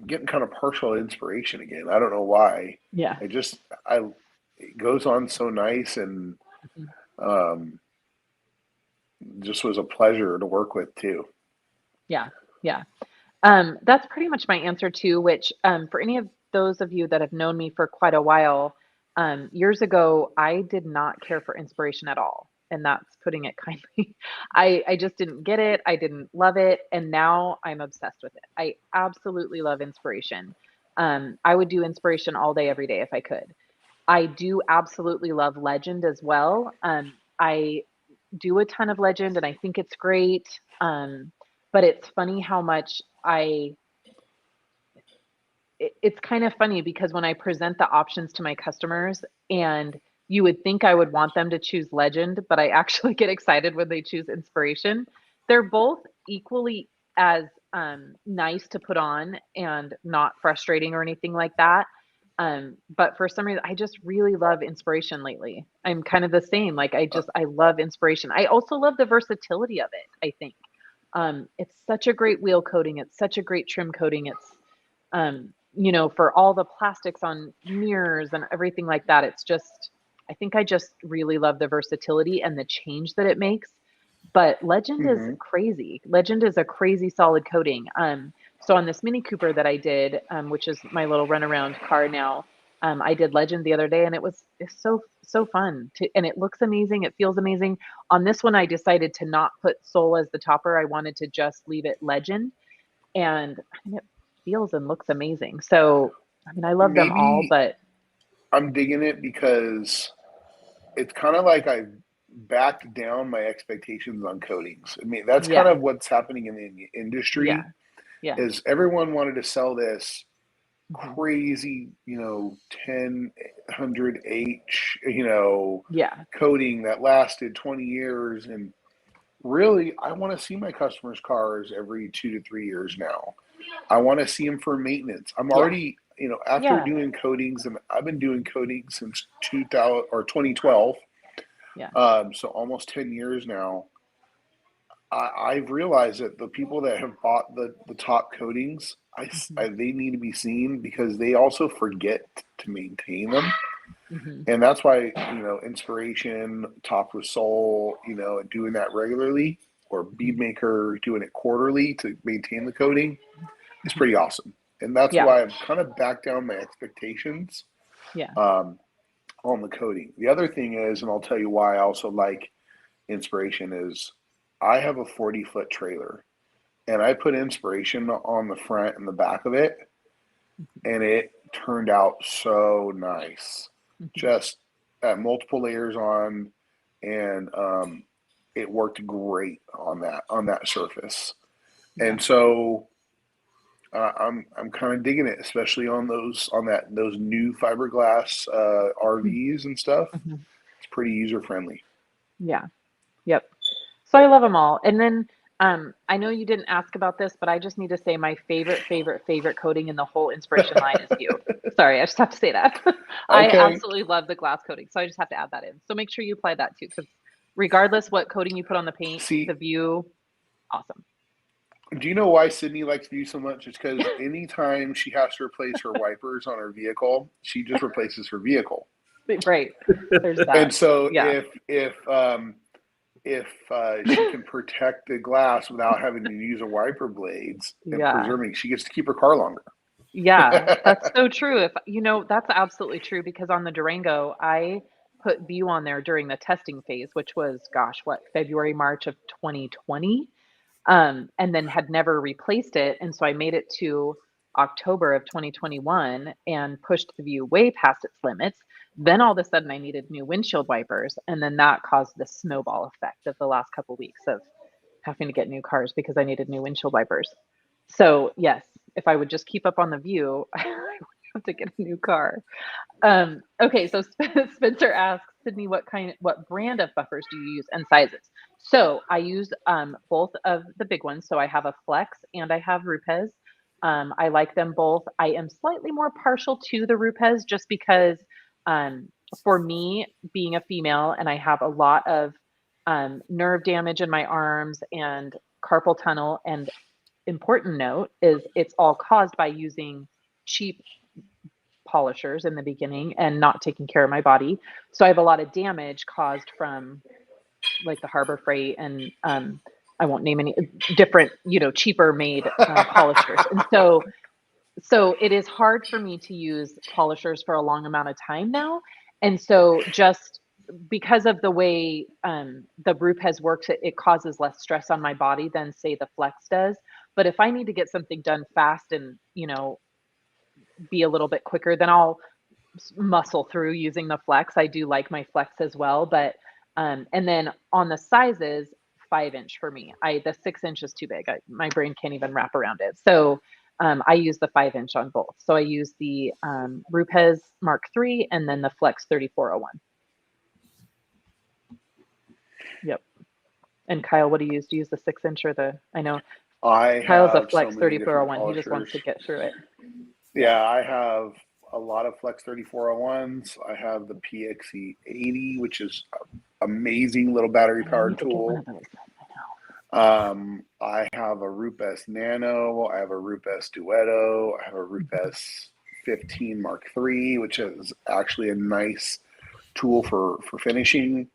getting kind of partial to Inspiration again. I don't know why. Yeah. It goes on so nice, and just was a pleasure to work with too. Yeah. That's pretty much my answer too, which for any of those of you that have known me for quite a while, years ago, I did not care for Inspiration at all. And that's putting it kindly. I just didn't get it. I didn't love it. And now I'm obsessed with it. I absolutely love Inspiration. I would do Inspiration all day, every day if I could. I do absolutely love Legend as well. I do a ton of Legend and I think it's great. But it's funny how much it's kind of funny because when I present the options to my customers, and you would think I would want them to choose Legend, but I actually get excited when they choose Inspiration. They're both equally as nice to put on and not frustrating or anything like that. But for some reason, I just really love inspiration lately. I'm kind of the same. Like I love inspiration. I also love the versatility of it, I think. It's such a great wheel coating. It's such a great trim coating. It's, for all the plastics on mirrors and everything like that. It's just, I think I just really love the versatility and the change that it makes. But Legend is Hmm. crazy. Legend is a crazy solid coating. So on this Mini Cooper that I did, which is my little runaround car now, I did Legend the other day, and it's so fun and it looks amazing. It feels amazing. On this one, I decided to not put Soul as the topper. I wanted to just leave it Legend, and it feels and looks amazing. So I mean, I love them all, Maybe but I'm digging it because it's kind of like I backed down my expectations on coatings. I mean, that's kind yeah, of what's happening in the yeah, industry yeah, is everyone wanted to sell this hmm crazy, 1000H, yeah, coating that lasted 20 years. And really, I want to see my customers' cars every 2 to 3 years now. I want to see them for maintenance. I'm yeah, already, after yeah, doing coatings, and I've been doing coatings since 2000 or 2012, yeah, so almost 10 years now. I've realized that the people that have bought the top coatings, hmm they need to be seen because they also forget to maintain them. hmm And that's why, inspiration, top with soul, and doing that regularly, or bead maker doing it quarterly to maintain the coating is hmm pretty awesome. And that's yeah, why I've kind of backed down my expectations yeah. um, on the coating. The other thing is, and I'll tell you why I also like inspiration, is I have a 40-foot trailer and I put inspiration on the front and the back of it, and it turned out so nice. Mhm. Just multiple layers on, and it worked great on that surface. Yeah. And so I'm kind of digging it, especially on those new fiberglass RVs and stuff. Mhm. It's pretty user friendly. Yeah. Yep. So I love them all. And then I know you didn't ask about this, but I just need to say my favorite coating in the whole inspiration line is View. Sorry, I just have to say that. I Okay, absolutely love the glass coating, so I just have to add that in. So make sure you apply that too, because regardless what coating you put on the paint, the see, View, awesome. do you know why Sydney likes View so much? It's because anytime she has to replace her wipers on her vehicle, she just replaces her vehicle. Right. There's And that. so Yeah. if she can protect the glass without having to use a wiper blades and Yeah. preserving, she gets to keep her car longer. Yeah, that's so true. That's absolutely true because on the Durango, I put View on there during the testing phase, which was, gosh, what, February, March of 2020, and then had never replaced it. And so I made it to October of 2021 and pushed the View way past its limits. Then all of a sudden, I needed new windshield wipers, and then that caused the snowball effect of the last couple weeks of having to get new cars because I needed new windshield wipers. So yes, if I would just keep up on the View, I would have to get a new car. Okay, so Spencer asks Sydney, what brand of buffers do you use and sizes? So I use both of the big ones. So I have a Flex and I have Rupes. I like them both. I am slightly more partial to the Rupes just because um, for me, being a female, and I have a lot of nerve damage in my arms and carpal tunnel. And important note is it's all caused by using cheap polishers in the beginning and not taking care of my body. So I have a lot of damage caused from like the Harbor Freight and I won't name any different, cheaper made polishers. And so it is hard for me to use polishers for a long amount of time now. And so just because of the way the Roop has worked, it causes less stress on my body than say the Flex does. But if I need to get something done fast and, be a little bit quicker, then I'll muscle through using the Flex. I do like my Flex as well, but and then on the sizes, 5 inch for me. The 6 inch is too big. My brain can't even wrap around it. So I use the 5 inch on both. So I use the Rupes Mark III and then the Flex 3401. Yep. And Kyle, what do you use? Do you use the 6 inch or the? I know I Kyle's a have so Flex many different 3401. He just wants to polishers. get through it. Yeah, I have a lot of Flex 3401s. I have the PXE 80, which is an amazing little battery I powered need to get one tool. of those. I know. I have a Roop S Nano. I have a Roop S Duetto. I have a Roop S 15 Mark III, which is actually a nice tool for finishing.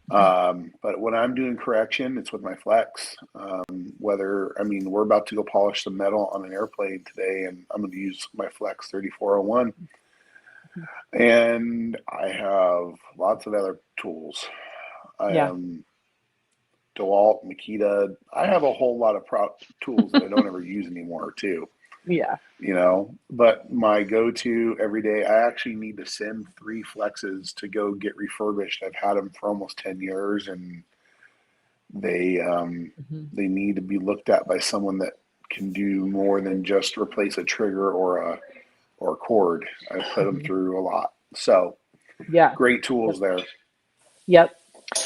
But when I'm doing correction, it's with my Flex. We're about to go polish some metal on an airplane today, and I'm going to use my Flex 3401. And I have lots of other tools. Yeah. DeWalt, Makita. I have a whole lot of tools that I don't ever use anymore, too. Yeah. But my go-to every day, I actually need to send 3 Flexes to go get refurbished. I've had them for almost 10 years, and they need to be looked at by someone that can do more than just replace a trigger or a cord. I've put them through a lot. So Yeah. great tools there. Yep.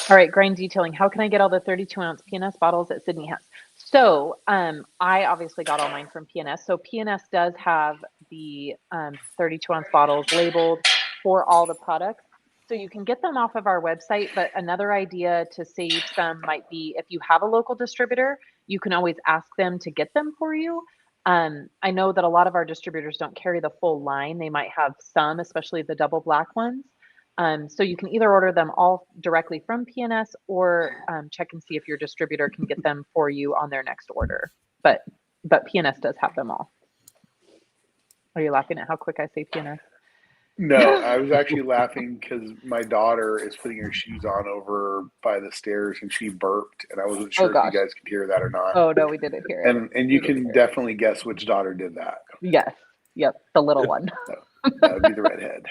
All right, grind detailing. How can I get all the 32-ounce PNS bottles that Sydney has? So I obviously got all mine from PNS. So PNS does have the 32-ounce bottles labeled for all the products. So you can get them off of our website. But another idea to save some might be if you have a local distributor, you can always ask them to get them for you. I know that a lot of our distributors don't carry the full line. They might have some, especially the double black ones. So you can either order them all directly from PNS or check and see if your distributor can get them for you on their next order. But PNS does have them all. Are you laughing at how quick I say PNS? No, I was actually laughing because my daughter is putting her shoes on over by the stairs and she burped, and I wasn't sure if you guys could hear that or not. Oh no, we didn't hear it. And you can definitely guess which daughter did that. Yes. Yep. The little one. That would be the redhead.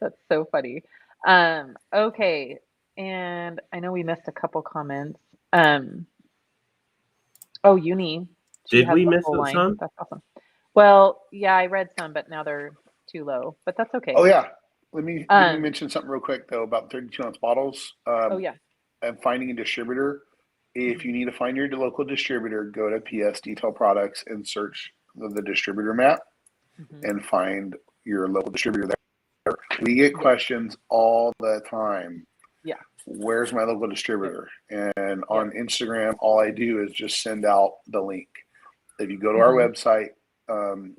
That's so funny. Okay. And I know we missed a couple comments. Uni. Did we miss some? That's awesome. Well, yeah, I read some, but now they're too low, but that's okay. Oh yeah. Let me mention something real quick though about 32-ounce bottles. And finding a distributor. If you need to find your local distributor, go to PS Detail Products and search the distributor map and find your local distributor there. We get questions all the time. Yeah. Where's my local distributor? And on Instagram, all I do is just send out the link. If you go to our website,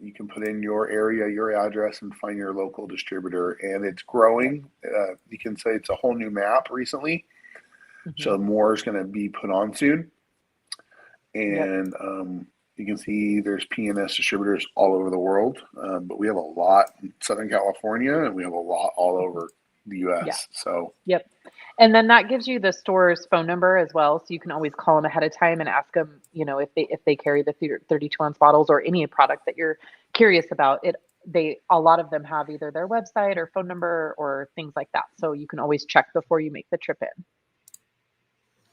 you can put in your area, your address, and find your local distributor. And it's growing. You can say it's a whole new map recently. So more is going to be put on soon. And you can see there's PNS distributors all over the world. But we have a lot in Southern California, and we have a lot all over the U.S. Yeah. So and then that gives you the store's phone number as well, so you can always call them ahead of time and ask them, if they carry the 32-ounce bottles or any product that you're curious about. A lot of them have either their website or phone number or things like that, so you can always check before you make the trip in.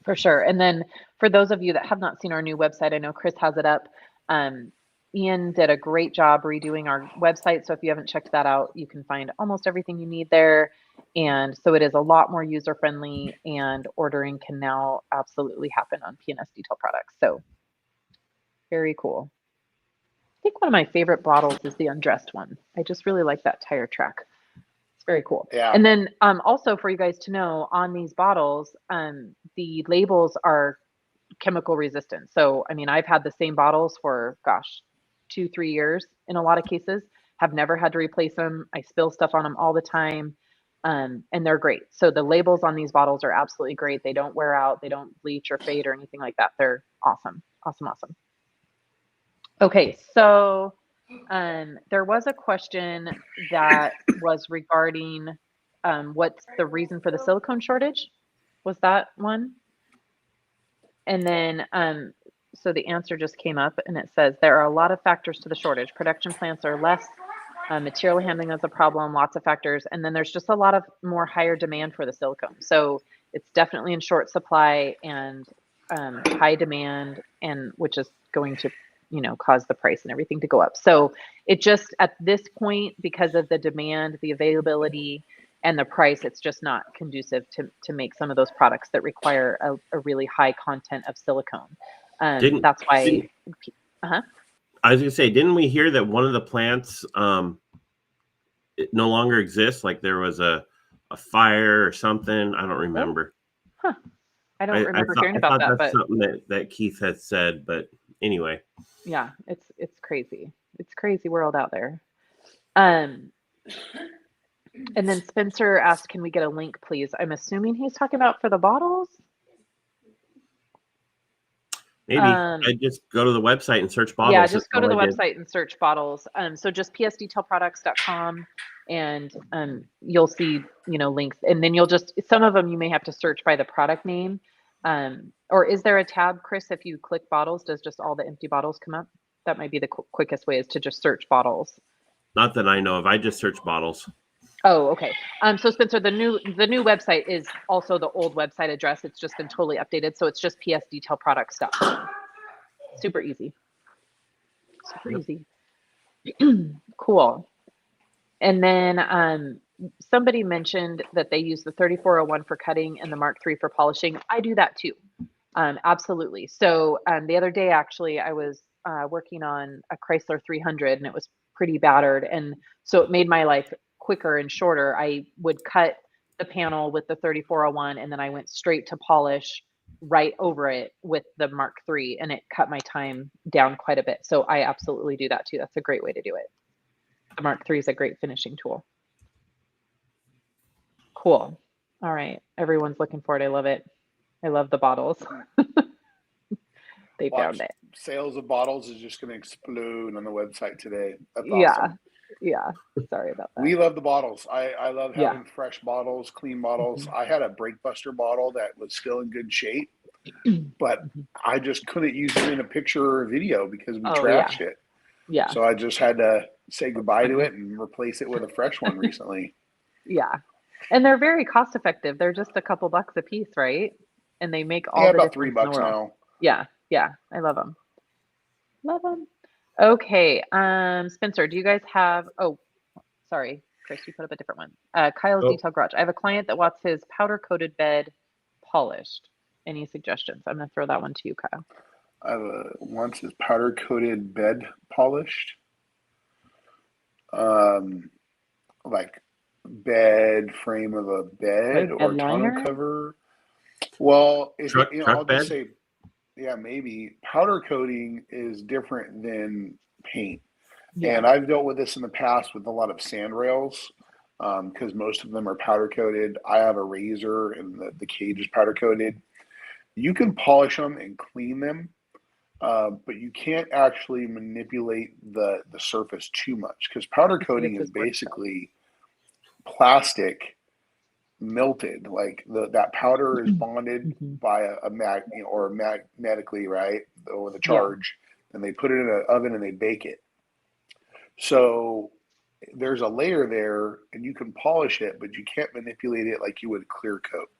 For sure. And then for those of you that have not seen our new website, I know Chris has it up. Ian did a great job redoing our website. So if you haven't checked that out, you can find almost everything you need there. And so it is a lot more user friendly, and ordering can now absolutely happen on PNS Detail Products. So very cool. I think one of my favorite bottles is the undressed one. I just really like that tire track. It's very cool. Yeah. And then also for you guys to know, on these bottles, the labels are chemical resistant. So, I've had the same bottles for, 2-3 years in a lot of cases, have never had to replace them. I spill stuff on them all the time. And they're great. So the labels on these bottles are absolutely great. They don't wear out. They don't bleach or fade or anything like that. They're awesome. Awesome. Awesome. Okay. So there was a question that was regarding what's the reason for the silicone shortage? Was that one? And then, so the answer just came up, and it says there are a lot of factors to the shortage. Production plants are less, material handling is a problem, lots of factors. And then there's just a lot of more higher demand for the silicone. So it's definitely in short supply and high demand, and which is going to, cause the price and everything to go up. So it just, at this point, because of the demand, the availability, and the price, it's just not conducive to make some of those products that require a really high content of silicone. That's why. I was gonna say, didn't we hear that one of the plants it no longer exists? Like there was a fire or something. I don't remember. Huh. I don't remember hearing I about thought that, that's but something that Keith had said. But anyway, yeah, it's crazy. It's crazy world out there. And then Spencer asked, "Can we get a link, please?" I'm assuming he's talking about for the bottles. maybe I just go to the website and search bottles. Yeah, just go to the website and search bottles. So just psdetailproducts.com, and you'll see, links. And then some of them you may have to search by the product name. Or is there a tab, Chris, if you click bottles, does just all the empty bottles come up? That might be the quickest way, is to just search bottles. Not that I know of. I just search bottles. Oh, okay. So Spencer, the new website is also the old website address. It's just been totally updated. So it's just psdetailproducts.com. Super easy. Easy. Cool. And then somebody mentioned that they use the 3401 for cutting and the Mark III for polishing. I do that too. Absolutely. So the other day, actually, I was working on a Chrysler 300 and it was pretty battered. And so it made my life quicker and shorter. I would cut the panel with the 3401 and then I went straight to polish right over it with the Mark III, and it cut my time down quite a bit. So I absolutely do that too. That's a great way to do it. The Mark III is a great finishing tool. Cool. All right. Everyone's looking for it. I love it. I love the bottles. They found it. Sales of bottles is just going to explode on the website today. That's awesome. Yeah. Sorry about that. We love the bottles. I love having fresh bottles, clean bottles. Mm-hmm. I had a Breakbuster bottle that was still in good shape, but I just couldn't use it in a picture or a video because we trashed it. Yeah. So I just had to say goodbye to it and replace it with a fresh one recently. Yeah. And they're very cost effective. They're just a couple bucks a piece, right? And they make all the about difference $3 in the world. now. Yeah. Yeah. I love them. Love them. Okay. Spencer, do you guys have, sorry, Chris, you put up a different one. Kyle's Detail Garage. I have a client that wants his powder coated bed polished. Any suggestions? I'm going to throw that one to you, Kyle. Wants his powder coated bed polished. Like bed frame of a bed or tonneau cover. Well, I'll just say, yeah, maybe powder coating is different than paint. Yeah. And I've dealt with this in the past with a lot of sand rails because most of them are powder coated. I have a razor and the cage is powder coated. You can polish them and clean them, but you can't actually manipulate the surface too much because powder coating is basically plastic melted. Like that powder is bonded by a magnetically, right, with a charge, and they put it in an oven and they bake it. So there's a layer there, and you can polish it, but you can't manipulate it like you would clear coat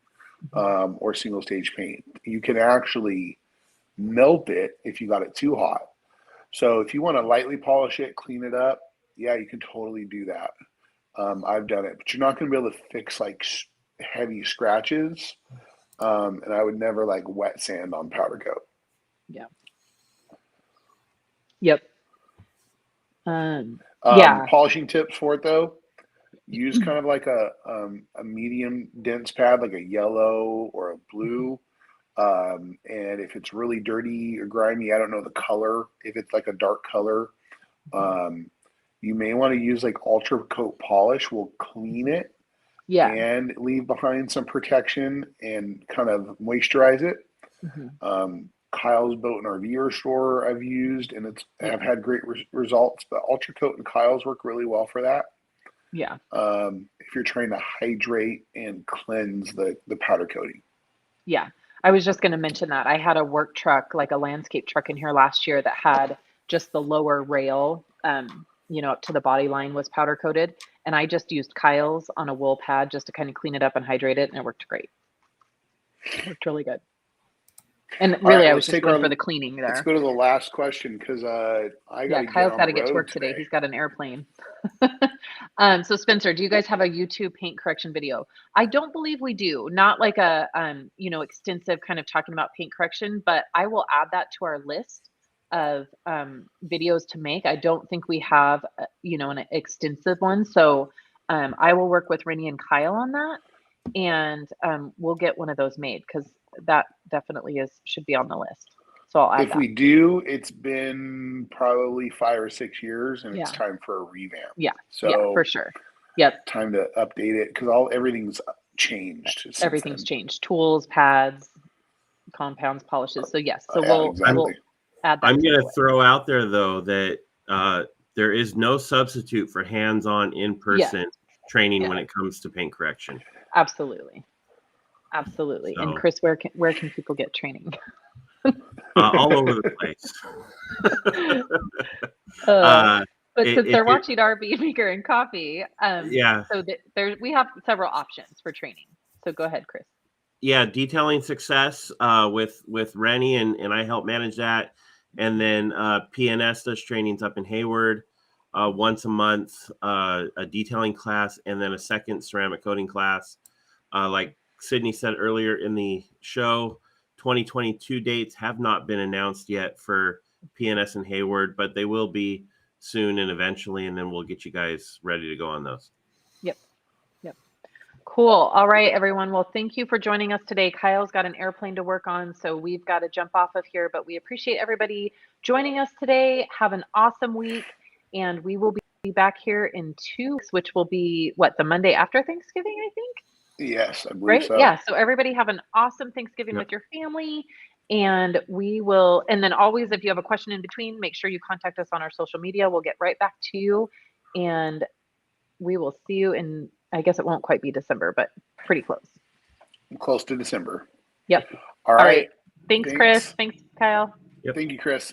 or single stage paint. You can actually melt it if you got it too hot. So if you want to lightly polish it, clean it up, yeah, you can totally do that. I've done it, but you're not going to be able to fix like heavy scratches. And I would never like wet sand on powder coat. Yeah. Yep. Polishing tips for it though. Use kind of like a medium dense pad, like a yellow or a blue. And if it's really dirty or grimy, I don't know the color. If it's like a dark color, you may want to use like ultra coat polish. Will clean it, and leave behind some protection and kind of moisturize it. Kyle's Boat and RV store I've used, and I've had great results. But ultra coat and Kyle's work really well for that. Yeah. If you're trying to hydrate and cleanse the powder coating. Yeah. I was just going to mention that. I had a work truck, like a landscape truck in here last year that had just the lower rail, up to the body line was powder coated. And I just used Kyle's on a wool pad just to kind of clean it up and hydrate it. And it worked great. It worked really good. And All really, right, I was let's just take going for our. the cleaning Let's there. go to the last question because I got Yeah, to get Kyle's on got the to get to road work today. today. He's got an airplane. So Spencer, do you guys have a YouTube paint correction video? I don't believe we do. Not like a extensive kind of talking about paint correction, but I will add that to our list of videos to make. I don't think we have an extensive one. So I will work with Rennie and Kyle on that, and we'll get one of those made because that definitely should be on the list. So I'll add If that. we do, it's been probably 5 or 6 years, and it's Yeah. time for a revamp. Yeah. So Yeah, for sure. Yep. time to update it because everything's changed. Since Everything's then. changed. Tools, pads, compounds, polishes. So yes. So Yeah, we'll exactly. add that. I'm to the going to list. throw out there though that there is no substitute for hands-on in-person training when it comes to paint correction. Absolutely. Absolutely. So, And Chris, where can people get training? all over the place. But since they're watching our Bead Maker and Coffee, so we have several options for training. So go ahead, Chris. Yeah, detailing success with Rennie, and I help manage that. And then PNS does trainings up in Hayward once a month, a detailing class, and then a second ceramic coating class. Like Sydney said earlier in the show, 2022 dates have not been announced yet for PNS and Hayward, but they will be soon and eventually, and then we'll get you guys ready to go on those. Yep. Cool. All right, everyone. Well, thank you for joining us today. Kyle's got an airplane to work on, so we've got to jump off of here, but we appreciate everybody joining us today. Have an awesome week, and we will be back here in 2 weeks, which will be the Monday after Thanksgiving, I think. Yes, I believe so. Yeah. So everybody have an awesome Thanksgiving with your family, and we will. And then always, if you have a question in between, make sure you contact us on our social media. We'll get right back to you, and we will see you in. I guess it won't quite be December, but pretty close. Close to December. Yep. All right. Thanks, Chris. Thanks, Kyle. Thank you, Chris.